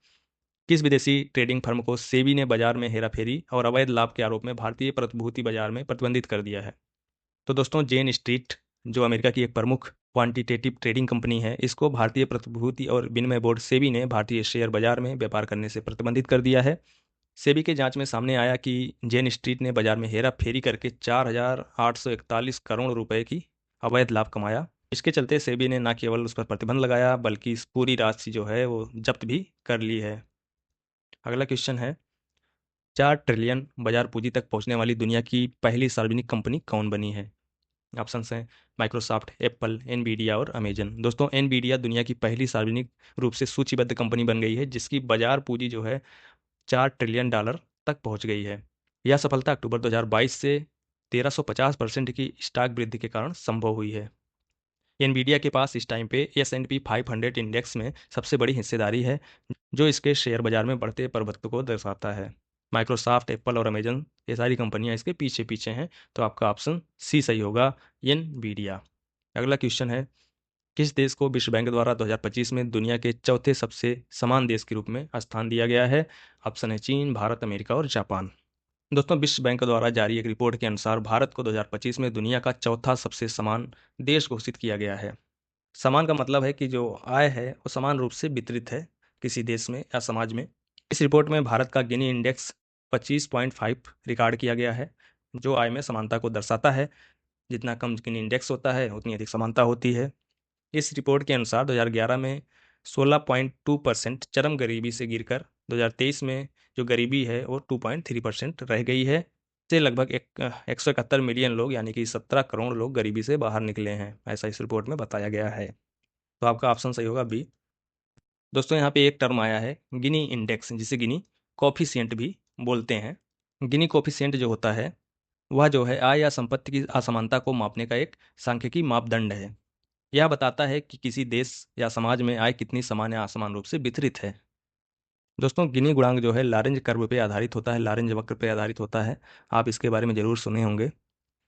किस विदेशी ट्रेडिंग फर्म को सेबी ने बाजार में हेराफेरी और अवैध लाभ के आरोप में भारतीय प्रतिभूति बाजार में प्रतिबंधित कर दिया है? तो दोस्तों, जेन स्ट्रीट जो अमेरिका की एक प्रमुख क्वांटिटेटिव ट्रेडिंग कंपनी है, इसको भारतीय प्रतिभूति और विनिमय बोर्ड सेबी ने भारतीय शेयर बाजार में व्यापार करने से प्रतिबंधित कर दिया है। सेबी के जांच में सामने आया कि जेन स्ट्रीट ने बाजार में हेरा फेरी करके 4,841 करोड़ रुपए की अवैध लाभ कमाया। इसके चलते सेबी ने न केवल उस पर प्रतिबंध लगाया बल्कि इस पूरी राशि जो है वो जब्त भी कर ली है। अगला क्वेश्चन है, 4 ट्रिलियन बाजार पूंजी तक पहुंचने वाली दुनिया की पहली सार्वजनिक कंपनी कौन बनी है? ऑप्शन हैं माइक्रोसॉफ्ट, एप्पल, एनवीडिया और अमेजन। दोस्तों, एनवीडिया दुनिया की पहली सार्वजनिक रूप से सूचीबद्ध कंपनी बन गई है, जिसकी बाजार पूंजी जो है $4 ट्रिलियन तक पहुंच गई है। यह सफलता अक्टूबर 2022 से 1350% की स्टॉक वृद्धि के कारण संभव हुई है। एनवीडिया के पास इस टाइम पे S&P 500 इंडेक्स में सबसे बड़ी हिस्सेदारी है, जो इसके शेयर बाजार में बढ़ते प्रभुत्व को दर्शाता है। माइक्रोसॉफ्ट, एप्पल और अमेजन ये सारी कंपनियां इसके पीछे पीछे हैं। तो आपका ऑप्शन सी सही होगा, एनवीडिया। अगला क्वेश्चन है, किस देश को विश्व बैंक द्वारा 2025 में दुनिया के चौथे सबसे समान देश के रूप में स्थान दिया गया है? ऑप्शन है चीन, भारत, अमेरिका और जापान। दोस्तों, विश्व बैंक द्वारा जारी एक रिपोर्ट के अनुसार भारत को 2025 में दुनिया का चौथा सबसे समान देश घोषित किया गया है। समान का मतलब है कि जो आय है वो समान रूप से वितरित है किसी देश में या समाज में। इस रिपोर्ट में भारत का गिनी इंडेक्स 25.5 रिकॉर्ड किया गया है, जो आय में समानता को दर्शाता है। जितना कम गिनी इंडेक्स होता है उतनी अधिक समानता होती है। इस रिपोर्ट के अनुसार 2011 में 16.2% चरम गरीबी से गिरकर 2023 में जो गरीबी है वो 2.3% रह गई है। से लगभग 171 मिलियन लोग यानी कि 17 करोड़ लोग गरीबी से बाहर निकले हैं, ऐसा इस रिपोर्ट में बताया गया है। तो आपका ऑप्शन सही होगा, बी। दोस्तों, यहाँ पे एक टर्म आया है गिनी इंडेक्स, जिसे गिनी कोफिशिएंट भी बोलते हैं। गिनी कोफिशिएंट जो होता है वह जो है आय या संपत्ति की असमानता को मापने का एक सांख्यिकी मापदंड है। यह बताता है कि किसी देश या समाज में आय कितनी समान या असमान रूप से वितरित है। दोस्तों, गिनी गुणांक जो है लारेंज कर्व पे आधारित होता है, लारेंज वक्र पे आधारित होता है। आप इसके बारे में जरूर सुने होंगे।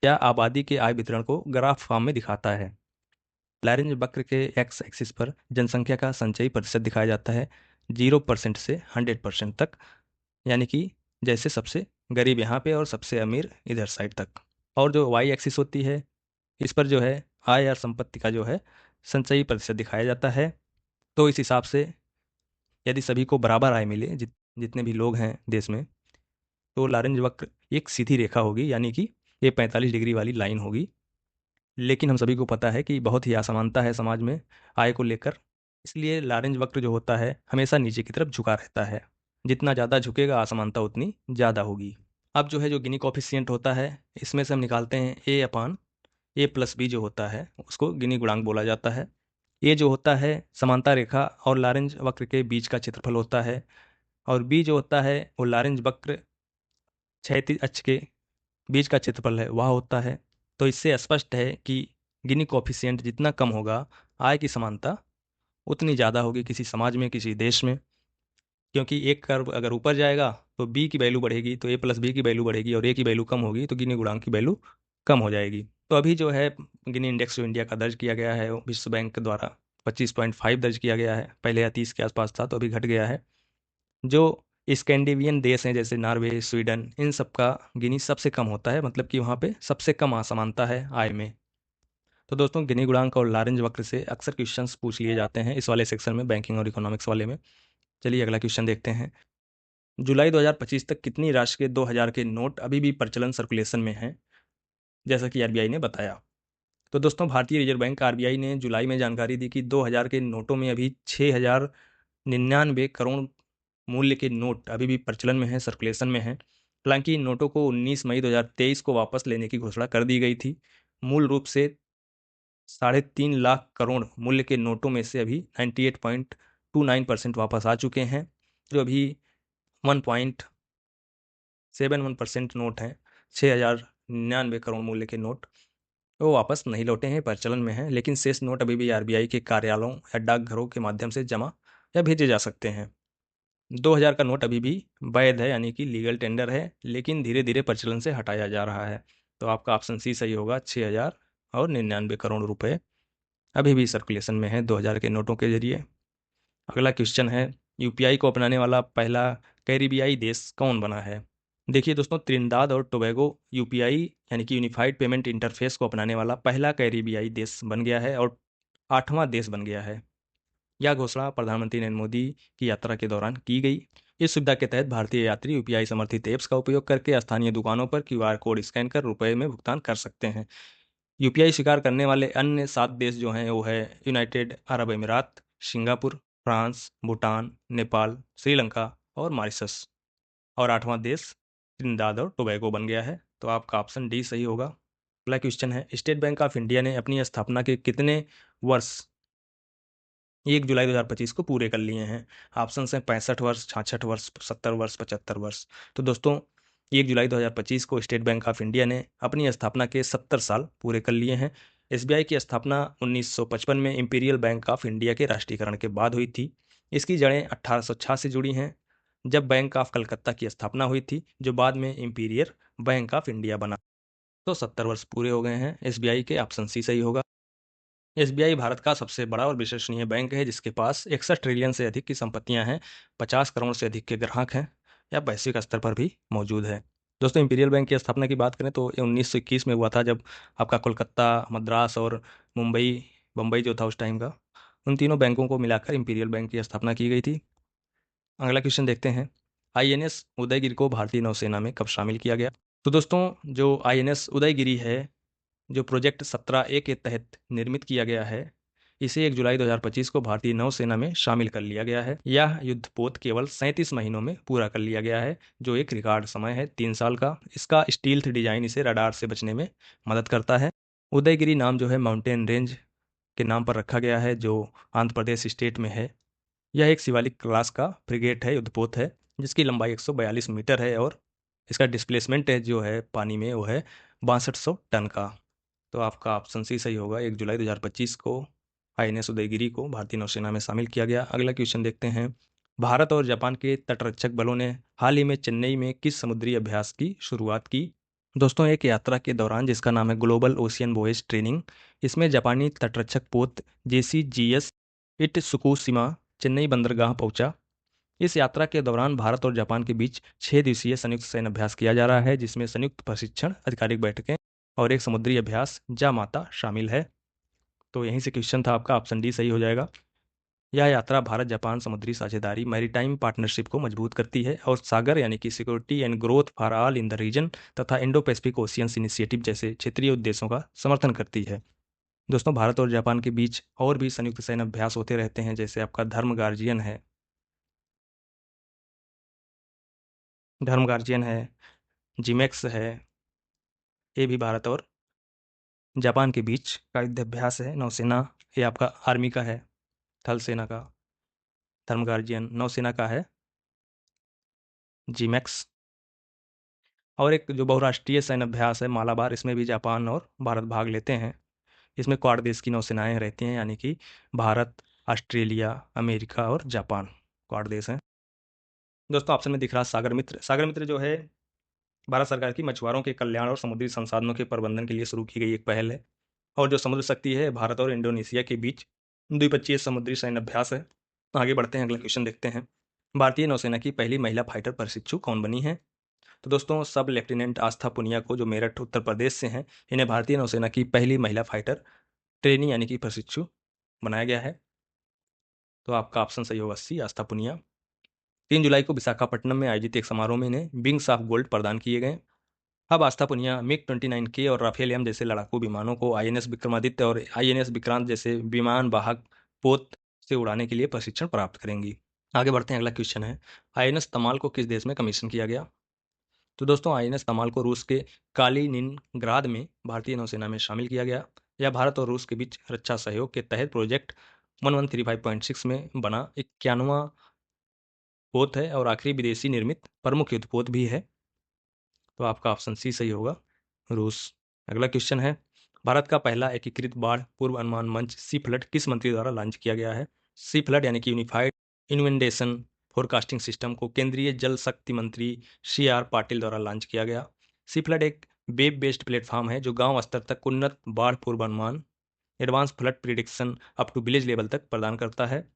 यह आबादी के आय वितरण को ग्राफ फॉर्म में दिखाता है। लारेंज वक्र के एक्स एक्सिस पर जनसंख्या का संचयी प्रतिशत दिखाया जाता है 0% से 100% तक, यानी कि जैसे सबसे गरीब यहाँ पे और सबसे अमीर इधर साइड तक। और जो वाई एक्सिस होती है, इस पर जो है आय और संपत्ति का जो है संचयी प्रतिशत दिखाया जाता है। तो इस हिसाब से यदि सभी को बराबर आय मिले, जितने भी लोग हैं देश में, तो लारेंज वक्र एक सीधी रेखा होगी, यानी कि ये 45 डिग्री वाली लाइन होगी। लेकिन हम सभी को पता है कि बहुत ही असमानता है समाज में आय को लेकर, इसलिए लारेंज वक्र जो होता है हमेशा नीचे की तरफ झुका रहता है। जितना ज़्यादा झुकेगा असमानता उतनी ज़्यादा होगी। अब जो है जो गिनी कोफिशिएंट होता है, इसमें से हम निकालते हैं a/a+b जो होता है उसको गिनी गुणांक बोला जाता है। ये जो होता है समांता रेखा और लारेंज वक्र के बीच का क्षेत्रफल होता है, और बी जो होता है वो लारेंज वक्र क्षैतिज अक्ष के बीच का क्षेत्रफल है वह होता है। तो इससे स्पष्ट है कि गिनी कोफिशिएंट जितना कम होगा, आय की समानता उतनी ज़्यादा होगी किसी समाज में, किसी देश में। क्योंकि एक कर्व अगर ऊपर जाएगा तो बी की वैल्यू बढ़ेगी, तो a+b की वैल्यू बढ़ेगी, और a की वैल्यू कम होगी तो गिनी गुणांक की वैल्यू कम हो जाएगी। तो अभी जो है गिनी इंडेक्स जो इंडिया का दर्ज किया गया है वो विश्व बैंक द्वारा 25.5 दर्ज किया गया है। पहले यह 30 के आसपास था, तो अभी घट गया है। जो स्कैंडिनेवियन देश हैं जैसे नॉर्वे, स्वीडन, इन सब का गिनी सबसे कम होता है, मतलब कि वहाँ पे सबसे कम असमानता है आय में। तो दोस्तों गिनी गुणांक और लारेंज वक्र से अक्सर क्वेश्चंस पूछ लिए जाते हैं इस वाले सेक्शन में, बैंकिंग और इकोनॉमिक्स वाले में। चलिए अगला क्वेश्चन देखते हैं। जुलाई 2025 तक कितनी राशि के 2000 के नोट अभी भी प्रचलन सर्कुलेशन में हैं, जैसा कि आरबीआई ने बताया। तो दोस्तों भारतीय रिजर्व बैंक आरबीआई ने जुलाई में जानकारी दी कि 2000 के नोटों में अभी 6099 करोड़ मूल्य के नोट अभी भी प्रचलन में हैं, सर्कुलेशन में हैं। हालांकि इन नोटों को 19 मई 2023 को वापस लेने की घोषणा कर दी गई थी। मूल रूप से 3.5 लाख करोड़ मूल्य के नोटों में से अभी 98.29% वापस आ चुके हैं। जो अभी 1.71% नोट हैं, 6099 करोड़ मूल्य के नोट, वो वापस नहीं लौटे हैं, प्रचलन में हैं। लेकिन शेष नोट अभी भी आरबीआई के कार्यालयों या डाकघरों के माध्यम से जमा या भेजे जा सकते हैं। 2000 का नोट अभी भी वैध है, यानी कि लीगल टेंडर है, लेकिन धीरे धीरे प्रचलन से हटाया जा रहा है। तो आपका ऑप्शन सी सही होगा। 6099 करोड़ रुपए अभी भी सर्कुलेशन में है 2000 के नोटों के जरिए। अगला क्वेश्चन है, यूपीआई को अपनाने वाला पहला कैरिबियाई देश कौन बना है। देखिए दोस्तों, त्रिनिदाद और टोबैगो यूपीआई यानी कि यूनिफाइड पेमेंट इंटरफेस को अपनाने वाला पहला कैरिबियाई देश बन गया है और 8वां देश बन गया है। यह घोषणा प्रधानमंत्री नरेंद्र मोदी की यात्रा के दौरान की गई। इस सुविधा के तहत भारतीय यात्री यूपीआई समर्थित ऐप्स का उपयोग करके स्थानीय दुकानों पर क्यूआर कोड स्कैन कर रुपए में भुगतान कर सकते हैं। यूपीआई स्वीकार करने वाले अन्य 7 देश जो हैं वो है यूनाइटेड अरब अमीरात, सिंगापुर, फ्रांस, भूटान, नेपाल, श्रीलंका और मॉरिशस। और 8वां देश त्रिनिदाद और टोबैगो बन गया है। तो आपका ऑप्शन डी सही होगा। अगला क्वेश्चन है, स्टेट बैंक ऑफ इंडिया ने अपनी स्थापना के कितने वर्ष 1 जुलाई 2025 को पूरे कर लिए हैं। ऑप्शन हैं 65 वर्ष, 66 वर्ष, 70 वर्ष, 75 वर्ष। तो दोस्तों 1 जुलाई 2025 को स्टेट बैंक ऑफ इंडिया ने अपनी स्थापना के 70 साल पूरे कर लिए हैं। एसबीआई की स्थापना 1955 में इंपीरियल बैंक ऑफ इंडिया के राष्ट्रीयकरण के बाद हुई थी। इसकी जड़ें 1806 से जुड़ी हैं, जब बैंक ऑफ कलकत्ता की स्थापना हुई थी, जो बाद में इंपीरियल बैंक ऑफ इंडिया बना। तो 70 वर्ष पूरे हो गए हैं एसबीआई के। ऑप्शन सी सही होगा। एसबीआई भारत का सबसे बड़ा और विश्वसनीय बैंक है, जिसके पास 61 ट्रिलियन से अधिक की संपत्तियां हैं, 50 करोड़ से अधिक के ग्राहक हैं, या वैश्विक स्तर पर भी मौजूद है। दोस्तों इंपीरियल बैंक की स्थापना की बात करें तो ये 1921 में हुआ था, जब आपका कोलकाता, मद्रास और मुंबई, बम्बई जो था उस टाइम का, उन तीनों बैंकों को मिलाकर इंपीरियल बैंक की स्थापना की गई थी। अगला क्वेश्चन देखते हैं, आईएनएस उदयगिरी को भारतीय नौसेना में कब शामिल किया गया। तो दोस्तों जो आईएनएस उदयगिरी है, जो प्रोजेक्ट 17A के तहत निर्मित किया गया है, इसे 1 जुलाई 2025 को भारतीय नौसेना में शामिल कर लिया गया है। यह युद्धपोत केवल 37 महीनों में पूरा कर लिया गया है, जो एक रिकॉर्ड समय है 3 साल का। इसका स्टील्थ डिजाइन इसे रडार से बचने में मदद करता है। उदयगिरी नाम जो है माउंटेन रेंज के नाम पर रखा गया है, जो आंध्र प्रदेश स्टेट में है। यह एक शिवालिक क्लास का फ्रिगेट है, युद्धपोत है, जिसकी लंबाई 142 मीटर है, और इसका डिस्प्लेसमेंट है जो है पानी में वो है 6200 टन का। तो आपका ऑप्शन सी सही होगा। 1 जुलाई 2025 को आईएनएस उदयगिरी को भारतीय नौसेना में शामिल किया गया। अगला क्वेश्चन देखते हैं, भारत और जापान के तटरक्षक बलों ने हाल ही में चेन्नई में किस समुद्री अभ्यास की शुरुआत की। दोस्तों एक यात्रा के दौरान जिसका नाम है ग्लोबल ओशियन वॉयज ट्रेनिंग, इसमें जापानी तटरक्षक पोत JCGS इटसुकुशिमा चेन्नई बंदरगाह पहुंचा। इस यात्रा के दौरान भारत और जापान के बीच 6 दिवसीय संयुक्त सैन्य अभ्यास किया जा रहा है, जिसमें संयुक्त प्रशिक्षण, आधिकारिक बैठकें और एक समुद्री अभ्यास जामाता शामिल है। तो यहीं से क्वेश्चन था आपका, ऑप्शन डी सही हो जाएगा। यह यात्रा भारत जापान समुद्री साझेदारी मैरीटाइम पार्टनरशिप को मजबूत करती है और सागर यानी कि security and growth for all in the region तथा इंडो पैसिफिक ओशियंस इनिशिएटिव जैसे क्षेत्रीय उद्देश्यों का समर्थन करती है। दोस्तों, भारत और जापान के बीच और भी संयुक्त सैन्य अभ्यास होते रहते हैं, जैसे आपका धर्म गार्जियन है, जिमेक्स है। ये भी भारत और जापान के बीच का युद्ध अभ्यास है। नौसेना, ये आपका आर्मी का है, थल सेना का। धर्म गार्जियन नौसेना का है, जिमेक्स। और एक जो बहुराष्ट्रीय सैन्य अभ्यास है मालाबार, इसमें भी जापान और भारत भाग लेते हैं। इसमें क्वाड देश की नौसेनाएं रहती हैं, यानी कि भारत, ऑस्ट्रेलिया, अमेरिका और जापान क्वाड देश हैं। दोस्तों, ऑप्शन में दिख रहा है सागर मित्र। सागर मित्र जो है भारत सरकार की मछुआरों के कल्याण और समुद्री संसाधनों के प्रबंधन के लिए शुरू की गई एक पहल है, और जो समुद्र शक्ति है भारत और इंडोनेशिया के बीच द्विपक्षीय समुद्री सैन्य अभ्यास है। आगे बढ़ते हैं, अगला क्वेश्चन देखते हैं। भारतीय नौसेना की पहली महिला फाइटर प्रशिक्षु कौन बनी है? तो दोस्तों, सब लेफ्टिनेंट आस्था पुनिया को, जो मेरठ उत्तर प्रदेश से हैं, इन्हें भारतीय नौसेना की पहली महिला फाइटर ट्रेनी यानी कि प्रशिक्षु बनाया गया है। तो आपका ऑप्शन सही होगा सी, आस्था पुनिया। 3 जुलाई को विशाखापट्टनम में आयोजित एक समारोह में इन्हें विंग्स ऑफ गोल्ड प्रदान किए गए। अब आस्था पुनिया मिग-29K और राफेल एम जैसे लड़ाकू विमानों को INS विक्रमादित्य और INS विक्रांत जैसे विमान वाहक पोत से उड़ाने के लिए प्रशिक्षण प्राप्त करेंगी। आगे बढ़ते हैं, अगला क्वेश्चन है, INS तमाल को किस देश में कमीशन किया गया? तो दोस्तों, INS तमाल को रूस के कालीनिनग्राद में भारतीय नौसेना में शामिल किया गया। यह भारत और रूस के बीच रक्षा सहयोग के तहत प्रोजेक्ट 1135.6 में बना 91वां पोत है और आखिरी विदेशी निर्मित प्रमुख युद्धपोत भी है। तो आपका ऑप्शन सी सही होगा, रूस। अगला क्वेश्चन है, भारत का पहला एकीकृत बाढ़ पूर्व अनुमान मंच सी फ्लड किस मंत्री द्वारा लॉन्च किया गया है? सी फ्लड यानी कि यूनिफाइड इन्वेंडेशन फोरकास्टिंग सिस्टम को केंद्रीय जल शक्ति मंत्री CR पाटिल द्वारा लॉन्च किया गया। सी फ्लड एक वेब बेस्ड प्लेटफॉर्म है जो गांव स्तर तक उन्नत बाढ़ पूर्वानुमान, advance flood prediction up to village level तक प्रदान करता है।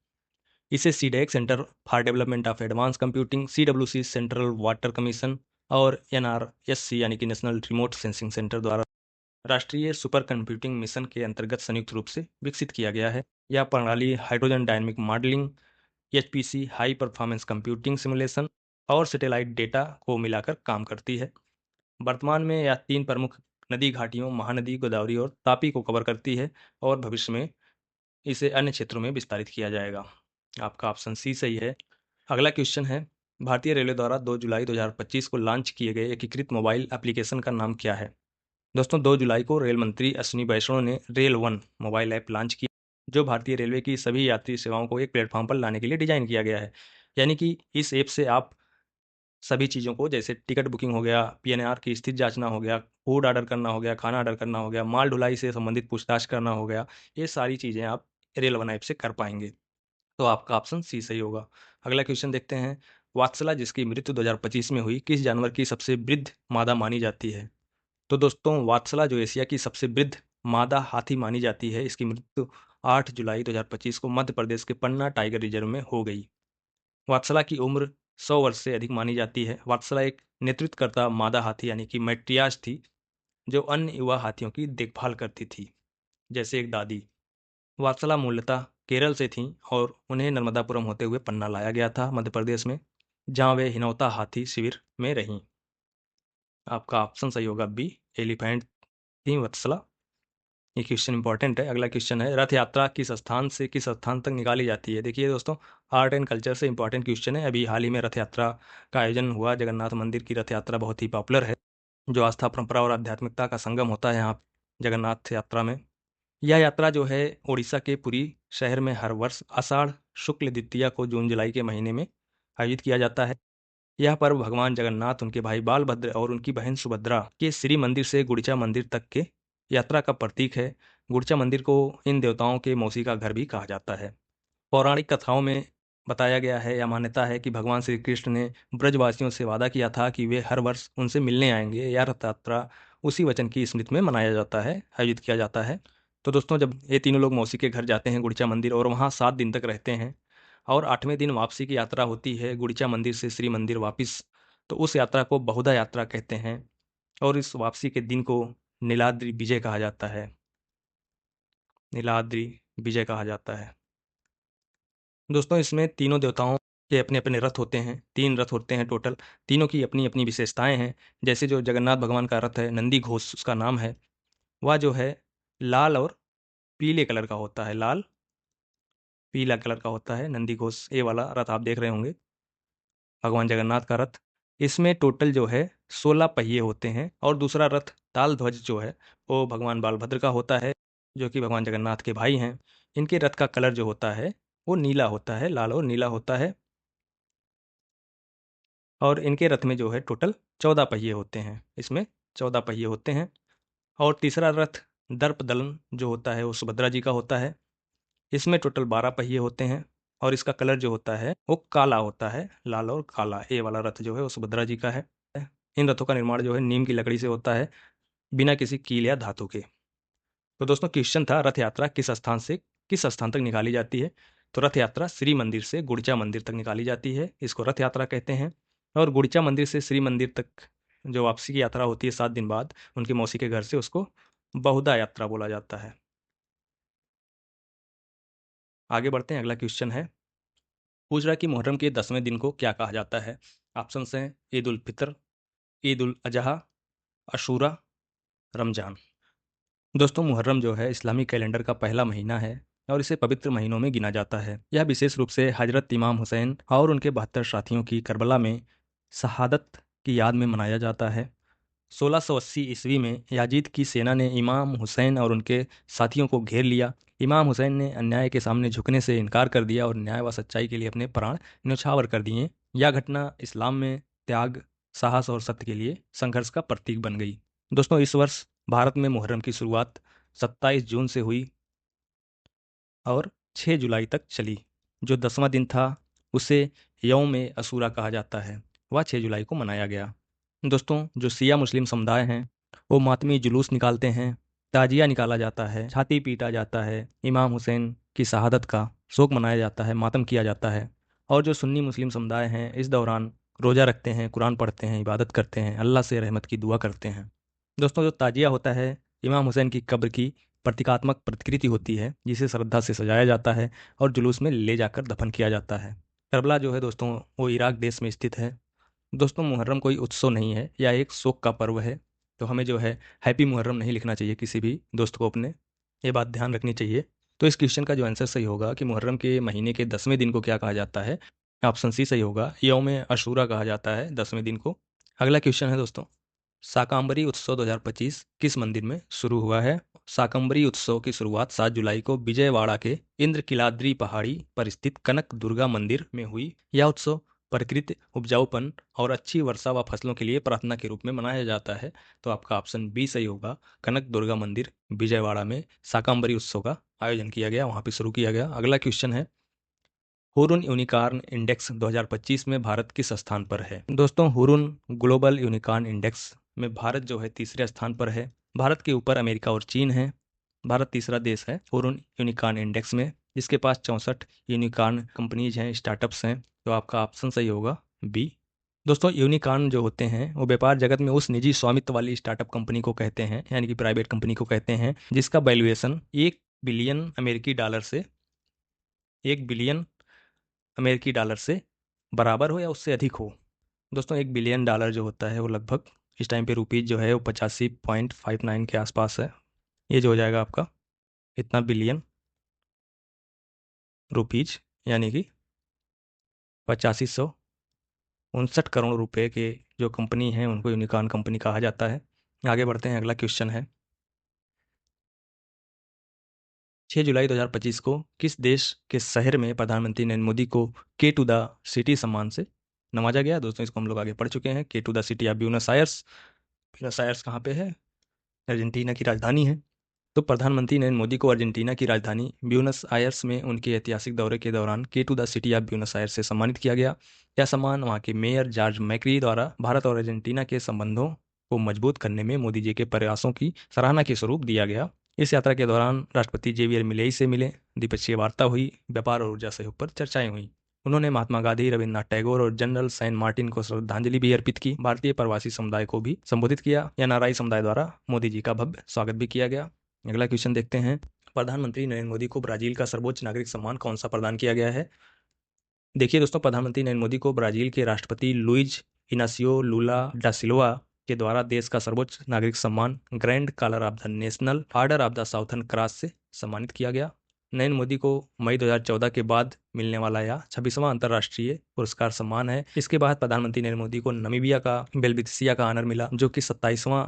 इसे CDAC centre for development of advance computing, CWC central water commission और NRSC यानी कि नेशनल रिमोट सेंसिंग सेंटर द्वारा राष्ट्रीय सुपर कंप्यूटिंग मिशन के अंतर्गत संयुक्त रूप से विकसित किया गया है। यह प्रणाली hydrogen dynamic modelling, HPC high performance computing simulation और सैटेलाइट डेटा को मिलाकर काम करती है। वर्तमान में यह 3 प्रमुख नदी घाटियों महानदी, गोदावरी और तापी को कवर करती है और भविष्य में इसे अन्य क्षेत्रों में विस्तारित किया जाएगा। आपका ऑप्शन सी सही है। अगला क्वेश्चन है, भारतीय रेलवे द्वारा 2 जुलाई 2025 को लॉन्च किए गए एकीकृत मोबाइल एप्लीकेशन का नाम क्या है? दोस्तों, 2 जुलाई को रेल मंत्री अश्विनी वैष्णव ने rail one mobile app launch किया, जो भारतीय रेलवे की सभी यात्री सेवाओं को एक प्लेटफॉर्म पर लाने के लिए डिजाइन किया गया है। यानी कि इस ऐप से आप सभी चीज़ों को, जैसे टिकट बुकिंग हो गया, PNR की स्थिति जांचना हो गया, फूड ऑर्डर करना हो गया, खाना ऑर्डर करना हो गया, माल ढुलाई से संबंधित पूछताछ करना हो गया, ये सारी चीज़ें आप रेल वन ऐप से कर पाएंगे। तो आपका ऑप्शन सी सही होगा। अगला क्वेश्चन देखते हैं, वात्सला जिसकी मृत्यु 2025 में हुई किस जानवर की सबसे वृद्ध मादा मानी जाती है? तो दोस्तों, वात्सला जो एशिया की सबसे वृद्ध मादा हाथी मानी जाती है, इसकी मृत्यु 8 जुलाई 2025 को मध्य प्रदेश के पन्ना टाइगर रिजर्व में हो गई। वात्सला की उम्र 100 वर्ष से अधिक मानी जाती है। वात्सला एक नेतृत्वकर्ता मादा हाथी यानी कि मैट्रियाज थी, जो अन्य युवा हाथियों की देखभाल करती थी, जैसे एक दादी। वात्सला मूलतः केरल से थीं और उन्हें नर्मदापुरम होते हुए पन्ना लाया गया था मध्य प्रदेश में, जहां वे हिनौता हाथी शिविर में रहीं। आपका ऑप्शन सही होगा बी, एलिफेंट थी वत्सला। ये क्वेश्चन इंपॉर्टेंट है। अगला क्वेश्चन है, रथ यात्रा किस स्थान से किस स्थान तक निकाली जाती है? देखिए दोस्तों, आर्ट एंड कल्चर से इंपॉर्टेंट क्वेश्चन है। अभी हाल ही में रथ यात्रा का आयोजन हुआ। जगन्नाथ मंदिर की रथ यात्रा बहुत ही पॉपुलर है, जो आस्था, परंपरा और आध्यात्मिकता का संगम होता है यहाँ जगन्नाथ यात्रा में। यह यात्रा जो है उड़ीसा के पुरी शहर में हर वर्ष आषाढ़ शुक्ल द्वितीया को जून जुलाई के महीने में आयोजित किया जाता है। यह पर्व भगवान जगन्नाथ, उनके भाई बालभद्र और उनकी बहन सुभद्रा के श्री मंदिर से गुड़िचा मंदिर तक के यात्रा का प्रतीक है। गुड़िचा मंदिर को इन देवताओं के मौसी का घर भी कहा जाता है। पौराणिक कथाओं में बताया गया है या मान्यता है कि भगवान श्री कृष्ण ने ब्रजवासियों से वादा किया था कि वे हर वर्ष उनसे मिलने आएंगे। यह रथ यात्रा उसी वचन की स्मृति में मनाया जाता है, आयोजित किया जाता है। तो दोस्तों, जब ये तीनों लोग मौसी के घर जाते हैं गुड़िचा मंदिर और वहाँ 7 दिन तक रहते हैं, और 8वें दिन वापसी की यात्रा होती है गुड़ीचा मंदिर से श्री मंदिर वापस, तो उस यात्रा को बहुधा यात्रा कहते हैं और इस वापसी के दिन को नीलाद्रि विजय कहा जाता है। नीलाद्रि विजय कहा जाता है। दोस्तों इसमें तीनों देवताओं के अपने-अपने रथ होते हैं, 3 रथ होते हैं टोटल, तीनों की अपनी-अपनी विशेषताएँ हैं। जैसे जो जगन्नाथ भगवान का रथ है, नंदी घोष उसका नाम है, वह जो है लाल और पीले कलर का होता है, लाल पीला कलर का होता है नंदी घोष, ये वाला रथ आप देख रहे होंगे, भगवान जगन्नाथ का रथ। इसमें टोटल जो है 16 पहिए होते हैं और दूसरा रथ ताल ध्वज जो है, वो भगवान बालभद्र का होता है, जो कि भगवान जगन्नाथ के भाई हैं। इनके रथ का कलर जो होता है, वो नीला होता है, लाल और नीला होता है। और इनके रथ में जो है टोटल 14 पहिए होते हैं, इसमें 14 पहिए होते हैं। और तीसरा रथ दर्पदलन जो होता है, वो सुभद्रा जी का होता है। इसमें टोटल 12 पहिए होते हैं और इसका कलर जो होता है, वो काला होता है, लाल और काला। ये वाला रथ जो है, वो सुभद्रा जी का है। इन रथों का निर्माण जो है नीम की लकड़ी से होता है, बिना किसी कील या धातु के। तो दोस्तों क्वेश्चन था, रथ यात्रा किस स्थान से किस स्थान तक निकाली जाती है? तो रथ यात्रा श्री मंदिर से गुड़िचा मंदिर तक निकाली जाती है, इसको रथ यात्रा कहते हैं। और गुड़िचा मंदिर से श्री मंदिर तक जो वापसी की यात्रा होती है 7 दिन बाद उनकी मौसी के घर से, उसको बहुधा यात्रा बोला जाता है। आगे बढ़ते हैं, अगला क्वेश्चन है, पूछ रहा है कि मुहर्रम के 10वें दिन को क्या कहा जाता है? ऑप्शंस हैं ईद उल फितर, ईद उल अजहा, अशूरा, रमजान। दोस्तों मुहर्रम जो है इस्लामी कैलेंडर का पहला महीना है और इसे पवित्र महीनों में गिना जाता है। यह विशेष रूप से हजरत इमाम हुसैन और उनके 72 साथियों की करबला में शहादत की याद में मनाया जाता है। 1680 ईस्वी में याजीद की सेना ने इमाम हुसैन और उनके साथियों को घेर लिया। इमाम हुसैन ने अन्याय के सामने झुकने से इनकार कर दिया और न्याय व सच्चाई के लिए अपने प्राण न्यौछावर कर दिए। यह घटना इस्लाम में त्याग, साहस और सत्य के लिए संघर्ष का प्रतीक बन गई। दोस्तों इस वर्ष भारत में मुहर्रम की शुरुआत 27 जून से हुई और 6 जुलाई तक चली। जो 10वां दिन था उसे यौम ए अशूरा कहा जाता है, वह 6 जुलाई को मनाया गया। दोस्तों जो शिया मुस्लिम समुदाय हैं वो मातमी जुलूस निकालते हैं, ताजिया निकाला जाता है, छाती पीटा जाता है, इमाम हुसैन की शहादत का शोक मनाया जाता है, मातम किया जाता है। और जो सुन्नी मुस्लिम समुदाय हैं इस दौरान रोज़ा रखते हैं, कुरान पढ़ते हैं, इबादत करते हैं, अल्लाह से रहमत की दुआ करते हैं। दोस्तों जो ताजिया होता है इमाम हुसैन की कब्र की प्रतीकात्मक प्रतिकृति होती है, जिसे श्रद्धा से सजाया जाता है और जुलूस में ले जाकर दफन किया जाता है। करबला जो है दोस्तों वो इराक देश में स्थित है। दोस्तों मुहर्रम कोई उत्सव नहीं है, यह एक शोक का पर्व है, तो हमें जो है हैप्पी मुहर्रम नहीं लिखना चाहिए किसी भी दोस्त को अपने, ये बात ध्यान रखनी चाहिए। तो इस क्वेश्चन का जो आंसर सही होगा कि मुहर्रम के महीने के 10वें दिन को क्या कहा जाता है, ऑप्शन सी सही होगा, यौम अशूरा कहा जाता है 10वें दिन को। अगला क्वेश्चन है दोस्तों, शाकंभरी उत्सव 2025 किस मंदिर में शुरू हुआ है? शाकंभरी उत्सव की शुरुआत 7 जुलाई को विजयवाड़ा के इंद्रकिलाद्री पहाड़ी पर स्थित कनक दुर्गा मंदिर में हुई। यह उत्सव प्रकृति, उपजाऊपन और अच्छी वर्षा व फसलों के लिए प्रार्थना के रूप में मनाया जाता है। तो आपका ऑप्शन बी सही होगा, कनक दुर्गा मंदिर विजयवाड़ा में शाकंभरी उत्सव का आयोजन किया गया, वहाँ पे शुरू किया गया। अगला क्वेश्चन है, हुरुन यूनिकॉर्न इंडेक्स 2025 में भारत किस स्थान पर है? दोस्तों हुरुन ग्लोबल यूनिकॉर्न इंडेक्स में भारत जो है तीसरे स्थान पर है। भारत के ऊपर अमेरिका और चीन है। भारत तीसरा देश है हुरुन यूनिकॉर्न इंडेक्स में, जिसके पास 64 यूनिकॉर्न कंपनीज हैं, स्टार्टअप्स हैं। तो आपका ऑप्शन सही होगा बी। दोस्तों यूनिकॉर्न जो होते हैं वो व्यापार जगत में उस निजी स्वामित्व वाली स्टार्टअप कंपनी को कहते हैं, यानी कि प्राइवेट कंपनी को कहते हैं, जिसका वैल्यूएशन 1 बिलियन अमेरिकी डॉलर से 1 बिलियन अमेरिकी डॉलर से बराबर हो या उससे अधिक हो। दोस्तों 1 बिलियन डॉलर जो होता है वो लगभग इस टाइम पे रुपीज़ जो है वो 85.59 के आसपास है। ये जो हो जाएगा आपका इतना बिलियन रुपीज़, यानी कि 8559 करोड़ रुपए के जो कंपनी है उनको यूनिकॉर्न कंपनी कहा जाता है। आगे बढ़ते हैं, अगला क्वेश्चन है, 6 जुलाई 2025 को किस देश के शहर में प्रधानमंत्री नरेंद्र मोदी को के टू द सिटी सम्मान से नवाजा गया? दोस्तों इसको हम लोग आगे पढ़ चुके हैं। Key to the city of Buenos Aires, Buenos Aires कहाँ पे है? अर्जेंटीना की राजधानी है। तो प्रधानमंत्री नरेंद्र मोदी को अर्जेंटीना की राजधानी ब्यूनस आयर्स में उनके ऐतिहासिक दौरे के दौरान key to the city of Buenos Aires से सम्मानित किया गया। यह सम्मान वहाँ के मेयर जॉर्ज मैक्री द्वारा भारत और अर्जेंटीना के संबंधों को मजबूत करने में मोदी जी के प्रयासों की सराहना के स्वरूप दिया गया। इस यात्रा के दौरान राष्ट्रपति जेवियर मिलेई से मिले, द्विपक्षीय वार्ता हुई, व्यापार और ऊर्जा सहयोग पर चर्चाएं हुई। उन्होंने महात्मा गांधी, रविन्द्रनाथ टैगोर और जनरल सैन मार्टिन को श्रद्धांजलि भी अर्पित की। भारतीय प्रवासी समुदाय को भी संबोधित किया। एनआरआई समुदाय द्वारा मोदी जी का भव्य स्वागत भी किया गया। अगला क्वेश्चन देखते हैं, प्रधानमंत्री नरेंद्र मोदी को ब्राजील का सर्वोच्च नागरिक सम्मान कौन सा प्रदान किया गया है? देखिए दोस्तों, प्रधानमंत्री नरेंद्र मोदी को ब्राजील के राष्ट्रपति लुइज इनासियो लूला डा सिल्वा के द्वारा देश का सर्वोच्च नागरिक सम्मान grand collar of the national order of the southern cross से सम्मानित किया गया। नरेंद्र मोदी को मई 2014 के बाद मिलने वाला यह 26वां अंतर्राष्ट्रीय पुरस्कार सम्मान है। इसके बाद प्रधानमंत्री नरेंद्र मोदी को नमीबिया का बेल्बिसिया का ऑनर मिला, जो कि 27वां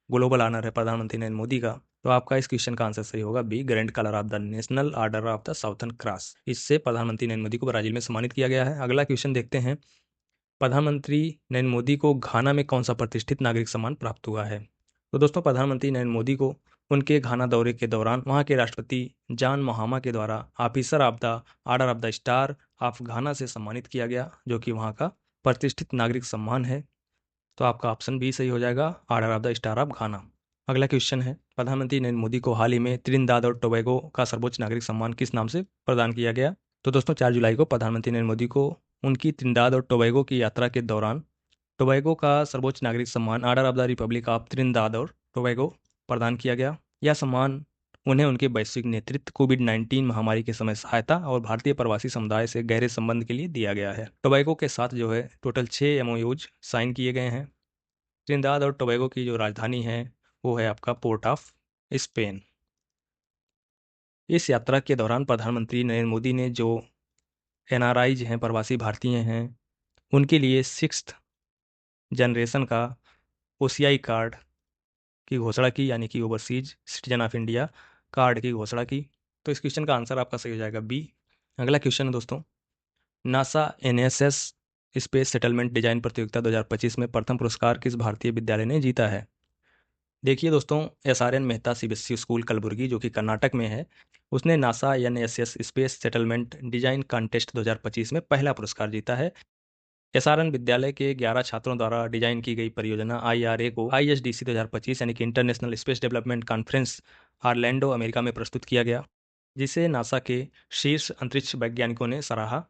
ग्लोबल ऑनर है प्रधानमंत्री नरेंद्र मोदी का। तो आपका इस क्वेश्चन का आंसर सही होगा B, grand collar of the national order of the southern cross. इससे प्रधानमंत्री नरेंद्र मोदी को ब्राजील में सम्मानित किया गया है। अगला क्वेश्चन देखते हैं, प्रधानमंत्री नरेंद्र मोदी को घाना में कौन सा प्रतिष्ठित नागरिक सम्मान प्राप्त हुआ है? तो दोस्तों, प्रधानमंत्री नरेंद्र मोदी को उनके घाना दौरे के दौरान वहां के राष्ट्रपति जॉन महामा के द्वारा officer of the order of the star of घाना से सम्मानित किया गया, जो कि वहां का प्रतिष्ठित नागरिक सम्मान है। तो आपका ऑप्शन बी सही हो जाएगा, order of the star of घाना। अगला क्वेश्चन है, प्रधानमंत्री नरेंद्र मोदी को हाल ही में त्रिनिदाद और टोबैगो का सर्वोच्च नागरिक सम्मान किस नाम से प्रदान किया गया? तो दोस्तों, 4 जुलाई को प्रधानमंत्री नरेंद्र मोदी को उनकी त्रिनिदाद और टोबैगो की यात्रा के दौरान टोबैगो का सर्वोच्च नागरिक सम्मान order of the Republic of Trinidad और टोबैगो प्रदान किया गया। यह सम्मान उन्हें उनके वैश्विक नेतृत्व, कोविड-19 महामारी के समय सहायता और भारतीय प्रवासी समुदाय से गहरे संबंध के लिए दिया गया है। टोबैगो के साथ जो है टोटल 6 एमओयूज साइन किए गए हैं। त्रिनिदाद और टोबैगो की जो राजधानी है वो है आपका पोर्ट ऑफ स्पेन। इस यात्रा के दौरान प्रधानमंत्री नरेंद्र मोदी ने जो एनआरआईज हैं, प्रवासी भारतीय हैं, उनके लिए 6th जनरेशन का ओसीआई कार्ड की घोषणा की, यानी कि overseas citizen of India card की घोषणा की। तो इस क्वेश्चन का आंसर आपका सही हो जाएगा बी। अगला क्वेश्चन है दोस्तों, NASA NSS space settlement design प्रतियोगिता 2025 में प्रथम पुरस्कार किस भारतीय विद्यालय ने जीता है? देखिए दोस्तों, SRN Mehta CBSE school Kalaburagi, जो कि कर्नाटक में है, उसने NASA NSS space settlement design contest 2025 में पहला पुरस्कार जीता है। एसआरएन विद्यालय के 11 छात्रों द्वारा डिजाइन की गई परियोजना आईआरए को आईएसडीसी 2025 यानी कि international space development conference Orlando America में प्रस्तुत किया गया, जिसे नासा के शीर्ष अंतरिक्ष वैज्ञानिकों ने सराहा।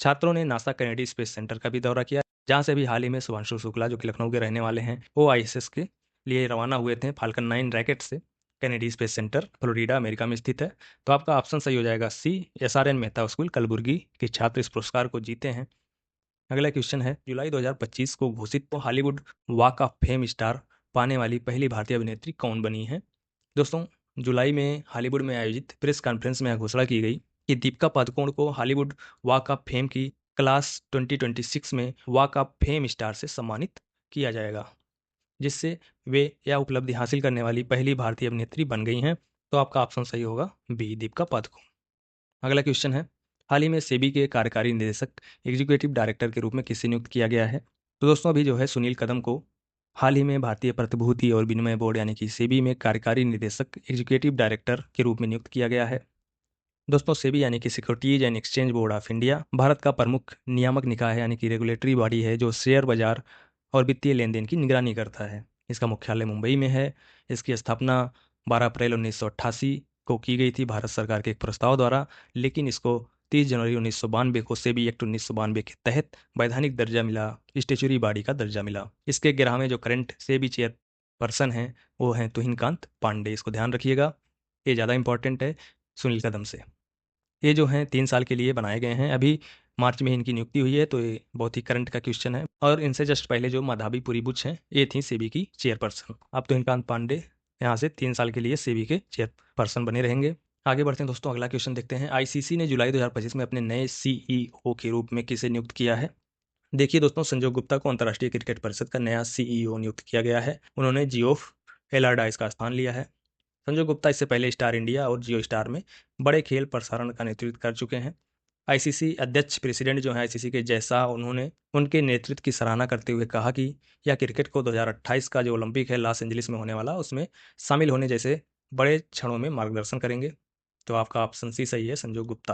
छात्रों ने नासा कैनेडी स्पेस सेंटर का भी दौरा किया, जहां से अभी हाल ही में शुभांशु शुक्ला, जो कि लखनऊ के रहने वाले हैं, वो आईएसएस के लिए रवाना हुए थे फाल्कन 9 रैकेट से। Kennedy space centre Florida America में स्थित है। तो आपका ऑप्शन सही हो जाएगा सी, एसआरएन मेहता स्कूल कलबुर्गी के छात्र इस पुरस्कार को जीते हैं। अगला क्वेश्चन है, जुलाई 2025 को घोषित Hollywood walk of fame star पाने वाली पहली भारतीय अभिनेत्री कौन बनी है? दोस्तों, जुलाई में हॉलीवुड में आयोजित प्रेस कॉन्फ्रेंस में यह घोषणा की गई कि दीपिका पादुकोण को हॉलीवुड वॉक ऑफ फेम की क्लास 2026 में वॉक ऑफ फेम स्टार से सम्मानित किया जाएगा, जिससे वे यह उपलब्धि हासिल करने वाली पहली भारतीय अभिनेत्री बन गई हैं। तो आपका ऑप्शन सही होगा बी, दीपिका पादुकोण। अगला क्वेश्चन है, हाल ही में सेबी के कार्यकारी निदेशक एग्जीक्यूटिव डायरेक्टर के रूप में किसे नियुक्त किया गया है? तो दोस्तों, अभी जो है सुनील कदम को हाल ही में भारतीय प्रतिभूति और विनिमय बोर्ड यानी कि सेबी में कार्यकारी निदेशक एग्जीक्यूटिव डायरेक्टर के रूप में नियुक्त किया गया है। दोस्तों, सेबी यानी कि securities and exchange board of India Bharat का प्रमुख नियामक निकाय है, यानी कि रेगुलेटरी बॉडी है, जो शेयर बाजार और वित्तीय लेन देन की निगरानी करता है। इसका मुख्यालय मुंबई में है। इसकी स्थापना 12 अप्रैल 1988 को की गई थी भारत सरकार के एक प्रस्ताव द्वारा, लेकिन इसको 30 जनवरी 1992 को सेबी एक्ट 1992 के तहत वैधानिक दर्जा मिला, स्टेचुरी बॉडी का दर्जा मिला। इसके 11वें जो करंट सेबी चेयर पर्सन हैं वो हैं तुहिनकांत पांडे। इसको ध्यान रखिएगा, ये ज़्यादा इंपॉर्टेंट है सुनील कदम से। ये जो हैं 3 साल के लिए बनाए गए हैं, अभी मार्च में इनकी नियुक्ति हुई है, तो ये बहुत ही करंट का क्वेश्चन है। और इनसे जस्ट पहले जो माधवी पुरी बुच हैं, ये थी सेबी की चेयरपर्सन। अब तुहिनकांत पांडे यहाँ से 3 साल के लिए सेबी के चेयरपर्सन बने रहेंगे। आगे बढ़ते हैं दोस्तों, अगला क्वेश्चन देखते हैं, आईसीसी ने जुलाई 2025 में अपने नए सीईओ के रूप में किसे नियुक्त किया है? देखिए दोस्तों, संजय गुप्ता को अंतर्राष्ट्रीय क्रिकेट परिषद का नया सीईओ नियुक्त किया गया है। उन्होंने जियोफ एलारडाइस का स्थान लिया है। संजय गुप्ता इससे पहले स्टार इंडिया और जियो स्टार में बड़े खेल प्रसारण का नेतृत्व कर चुके हैं। आईसीसी अध्यक्ष प्रेसिडेंट जो है आईसीसी के जैसा, उन्होंने उनके नेतृत्व की सराहना करते हुए कहा कि यह क्रिकेट को 2028 का जो ओलंपिक है लॉस एंजलिस में होने वाला, उसमें शामिल होने जैसे बड़े क्षणों में मार्गदर्शन करेंगे। तो आपका ऑप्शन सी सही है, संजय गुप्ता।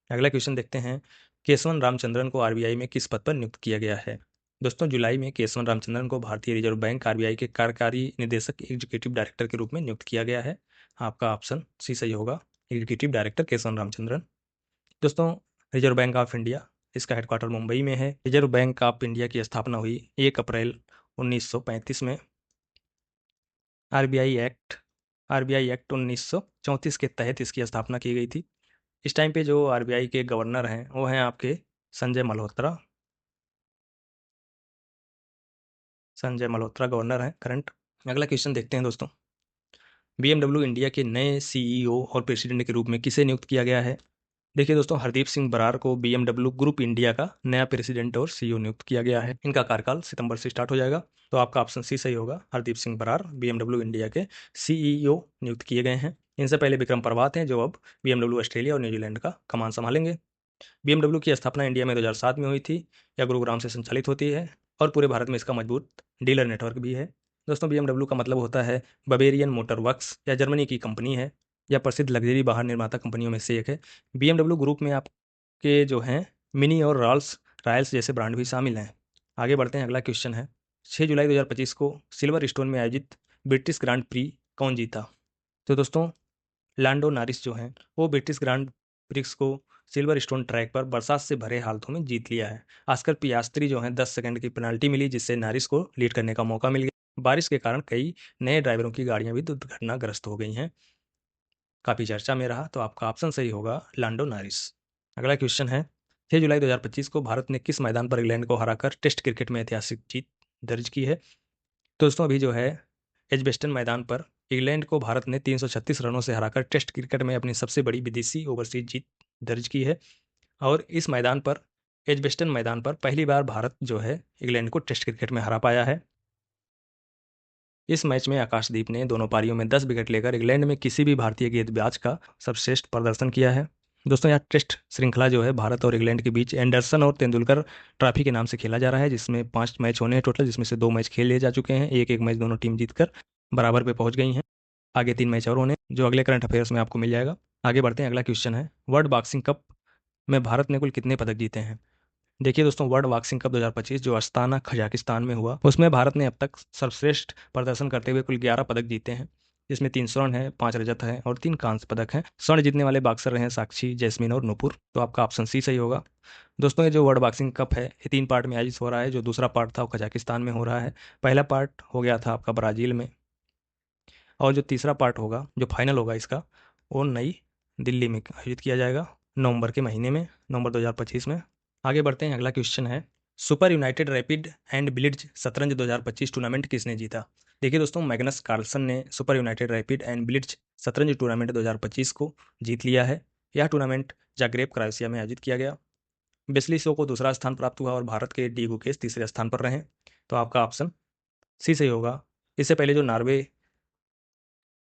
अगला क्वेश्चन देखते हैं, केशवन रामचंद्रन को आरबीआई में किस पद पर नियुक्त किया गया है? दोस्तों जुलाई में केशवन रामचंद्रन को भारतीय रिजर्व बैंक आरबीआई के कार्यकारी निदेशक एग्जीक्यूटिव डायरेक्टर के रूप में नियुक्त किया गया है। आपका ऑप्शन सी सही होगा, एग्जीक्यूटिव डायरेक्टर केशवन रामचंद्रन। दोस्तों रिजर्व बैंक ऑफ इंडिया, इसका हेडक्वार्टर मुंबई में है। रिजर्व बैंक ऑफ इंडिया की स्थापना हुई 1 अप्रैल 1935 में। आरबीआई एक्ट 1934 के तहत इसकी स्थापना की गई थी। इस टाइम पे जो आरबीआई के गवर्नर हैं वो हैं आपके संजय मल्होत्रा। संजय मल्होत्रा गवर्नर हैं करंट। अगला क्वेश्चन देखते हैं दोस्तों, बीएमडब्ल्यू इंडिया के नए सीईओ और प्रेसिडेंट के रूप में किसे नियुक्त किया गया है? देखिए दोस्तों, हरदीप सिंह बरार को बीएमडब्ल्यू ग्रुप इंडिया का नया प्रेसिडेंट और सीईओ नियुक्त किया गया है। इनका कार्यकाल सितंबर से स्टार्ट हो जाएगा, तो आपका ऑप्शन सी सही होगा। हरदीप सिंह बरार बीएमडब्ल्यू इंडिया के सीईओ नियुक्त किए गए हैं। इनसे पहले विक्रम परवात हैं जो अब बीएमडब्ल्यू ऑस्ट्रेलिया और न्यूजीलैंड का कमान संभालेंगे। बीएमडब्ल्यू की स्थापना इंडिया में 2007 में हुई थी। यह गुरुग्राम से संचालित होती है और पूरे भारत में इसका मजबूत डीलर नेटवर्क भी है। दोस्तों बीएमडब्ल्यू का मतलब होता है बवेरियन मोटर वर्क्स, या जर्मनी की कंपनी है। यह प्रसिद्ध लग्जरी वाहन निर्माता कंपनियों में से एक है। बीएमडब्ल्यू ग्रुप में आपके जो हैं मिनी और रॉयल्स जैसे ब्रांड भी शामिल हैं। आगे बढ़ते हैं, अगला क्वेश्चन है, 6 जुलाई 2025 को सिल्वर स्टोन में आयोजित ब्रिटिश ग्रांड प्री कौन जीता? तो दोस्तों लैंडो नॉरिस जो हैं वो ब्रिटिश ग्रांड प्रिक्स को सिल्वर स्टोन ट्रैक पर बरसात से भरे हालातों में जीत लिया है। आस्कर पियास्त्री जो हैं 10 सेकंड की पेनाल्टी मिली, जिससे नॉरिस को लीड करने का मौका मिल गया। बारिश के कारण कई नए ड्राइवरों की गाड़ियां भी दुर्घटनाग्रस्त हो गई हैं। काफ़ी चर्चा में रहा, तो आपका ऑप्शन सही होगा लैंडो नॉरिस। अगला क्वेश्चन है, 6 जुलाई 2025 को भारत ने किस मैदान पर इंग्लैंड को हराकर टेस्ट क्रिकेट में ऐतिहासिक जीत दर्ज की है? तो दोस्तों अभी जो है एजबेस्टन मैदान पर इंग्लैंड को भारत ने 336 रनों से हराकर टेस्ट क्रिकेट में अपनी सबसे बड़ी विदेशी ओवरसीज जीत दर्ज की है। और इस मैदान पर, एजबेस्टन मैदान पर पहली बार भारत जो है इंग्लैंड को टेस्ट क्रिकेट में हरा पाया है। इस मैच में आकाशदीप ने दोनों पारियों में 10 विकेट लेकर इंग्लैंड में किसी भी भारतीय गेंदबाज का सर्वश्रेष्ठ प्रदर्शन किया है। दोस्तों यह टेस्ट श्रृंखला जो है भारत और इंग्लैंड के बीच एंडरसन और तेंदुलकर ट्रॉफी के नाम से खेला जा रहा है, जिसमें 5 मैच होने हैं टोटल, जिसमें से 2 मैच खेल लिए जा चुके हैं। एक एक मैच दोनों टीम जीतकर बराबर पे पहुंच गई हैं। आगे 3 मैच और होने जो अगले करंट अफेयर्स में आपको मिल जाएगा। आगे बढ़ते हैं, अगला क्वेश्चन है, वर्ल्ड बॉक्सिंग कप में भारत ने कुल कितने पदक जीते हैं? देखिए दोस्तों, वर्ल्ड बॉक्सिंग कप 2025 जो अस्ताना कजाकिस्तान में हुआ, उसमें भारत ने अब तक सर्वश्रेष्ठ प्रदर्शन करते हुए कुल 11 पदक जीते हैं, जिसमें 3 स्वर्ण है, 5 रजत है और 3 कांस्य पदक हैं। स्वर्ण जीतने वाले बॉक्सर रहे हैं साक्षी, जैस्मिन और नूपुर, तो आपका ऑप्शन सी सही होगा। दोस्तों ये जो वर्ल्ड बॉक्सिंग कप है ये 3 पार्ट में आयोजित हो रहा है। जो दूसरा पार्ट था वो कजाकिस्तान में हो रहा है। पहला पार्ट हो गया था आपका ब्राज़ील में, और जो तीसरा पार्ट होगा, जो फाइनल होगा इसका, वो नई दिल्ली में आयोजित किया जाएगा नवंबर के महीने में, नवंबर 2025 में। आगे बढ़ते हैं, अगला क्वेश्चन है, super United rapid and blitz शतरंज 2025 टूर्नामेंट किसने जीता? देखिए दोस्तों, मैग्नस कार्लसन ने super United rapid and blitz शतरंज टूर्नामेंट 2025 को जीत लिया है। यह टूर्नामेंट जाग्रेब क्रोएशिया में आयोजित किया गया। बेस्लिसो को दूसरा स्थान प्राप्त हुआ और भारत के डी गुकेश तीसरे स्थान पर रहे, तो आपका ऑप्शन सी सही होगा। इससे पहले जो नॉर्वे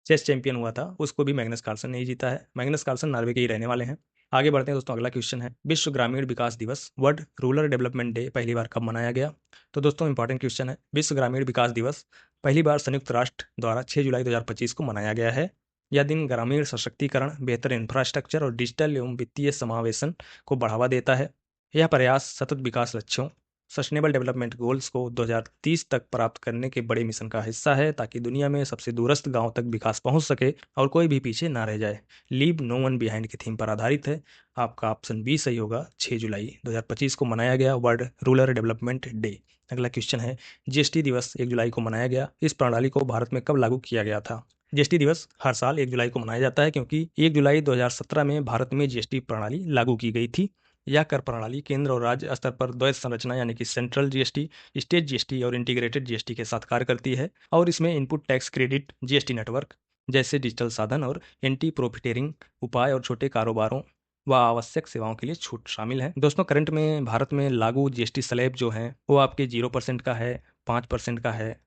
चेस चैंपियन हुआ था उसको भी मैग्नस कार्लसन ने ही जीता है। मैग्नस कार्लसन नॉर्वे के ही रहने वाले हैं। आगे बढ़ते हैं दोस्तों, अगला क्वेश्चन है, विश्व ग्रामीण विकास दिवस वर्ल्ड रूरल डेवलपमेंट डे पहली बार कब मनाया गया? तो दोस्तों इंपॉर्टेंट क्वेश्चन है, विश्व ग्रामीण विकास दिवस पहली बार संयुक्त राष्ट्र द्वारा 6 जुलाई 2025 को मनाया गया है। यह दिन ग्रामीण सशक्तिकरण, बेहतर इंफ्रास्ट्रक्चर और डिजिटल एवं वित्तीय समावेशन को बढ़ावा देता है। यह प्रयास सतत विकास लक्ष्यों, सस्टेनेबल डेवलपमेंट गोल्स को 2030 तक प्राप्त करने के बड़े मिशन का हिस्सा है, ताकि दुनिया में सबसे दूरस्थ गांव तक विकास पहुंच सके और कोई भी पीछे ना रह जाए। लीव नो वन बिहाइंड की थीम पर आधारित है। आपका ऑप्शन बी सही होगा। 6 जुलाई 2025 को मनाया गया वर्ल्ड रूरल डेवलपमेंट डे। अगला क्वेश्चन है, जीएसटी दिवस 1 जुलाई को मनाया गया। इस प्रणाली को भारत में कब लागू किया गया था? जीएसटी दिवस हर साल 1 जुलाई को मनाया जाता है, क्योंकि 1 जुलाई 2017 में भारत में जीएसटी प्रणाली लागू की गई थी। यह कर प्रणाली केंद्र और राज्य स्तर पर द्वैत संरचना यानी कि सेंट्रल जीएसटी, स्टेट जीएसटी और इंटीग्रेटेड जीएसटी के साथ कार्य करती है, और इसमें input tax credit, GST network जैसे डिजिटल साधन और एंटी प्रॉफिटेरिंग उपाय और छोटे कारोबारों व आवश्यक सेवाओं के लिए छूट शामिल है। दोस्तों करंट में भारत में लागू जीएसटी स्लैब जो है वो आपके 0% का है, 5% का है,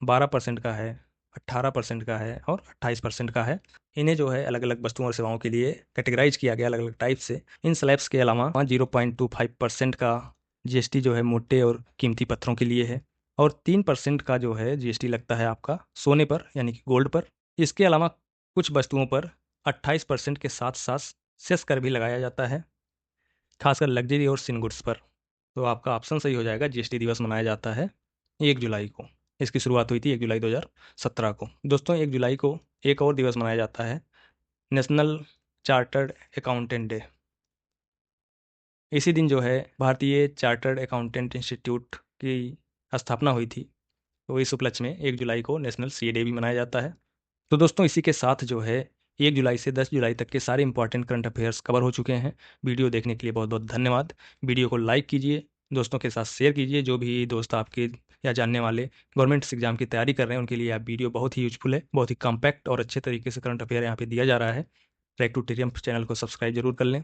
12% का है, 18% का है और 28% का है। इन्हें जो है अलग अलग वस्तुओं और सेवाओं के लिए कैटेगराइज किया गया अलग अलग टाइप से। इन स्लैब्स के अलावा 0.25% का जीएसटी जो है मोटे और कीमती पत्थरों के लिए है, और 3% का जो है जीएसटी लगता है आपका सोने पर यानी कि गोल्ड पर। इसके अलावा कुछ वस्तुओं पर 28% के साथ साथ सेस कर भी लगाया जाता है, खासकर लग्जरी और सिन गुड्स पर। तो आपका ऑप्शन सही हो जाएगा। जीएसटी दिवस मनाया जाता है 1 जुलाई को। इसकी शुरुआत हुई थी 1 जुलाई 2017 को। दोस्तों 1 जुलाई को एक और दिवस मनाया जाता है, नेशनल चार्टर्ड अकाउंटेंट डे। इसी दिन जो है भारतीय चार्टर्ड अकाउंटेंट इंस्टीट्यूट की स्थापना हुई थी। तो इस उपलक्ष्य में 1 जुलाई को नेशनल सीए डे भी मनाया जाता है। तो दोस्तों इसी के साथ जो है 1 जुलाई से 10 जुलाई तक के सारे इंपॉर्टेंट करंट अफेयर्स कवर हो चुके हैं। वीडियो देखने के लिए बहुत बहुत धन्यवाद। वीडियो को लाइक कीजिए, दोस्तों के साथ शेयर कीजिए। जो भी दोस्त आपके या जानने वाले गवर्नमेंट एग्जाम की तैयारी कर रहे हैं उनके लिए आप वीडियो बहुत ही यूजफुल है। बहुत ही कॉम्पैक्ट और अच्छे तरीके से करंट अफेयर यहाँ पे दिया जा रहा है। ट्रैक टू टीरियम चैनल को सब्सक्राइब जरूर कर लें।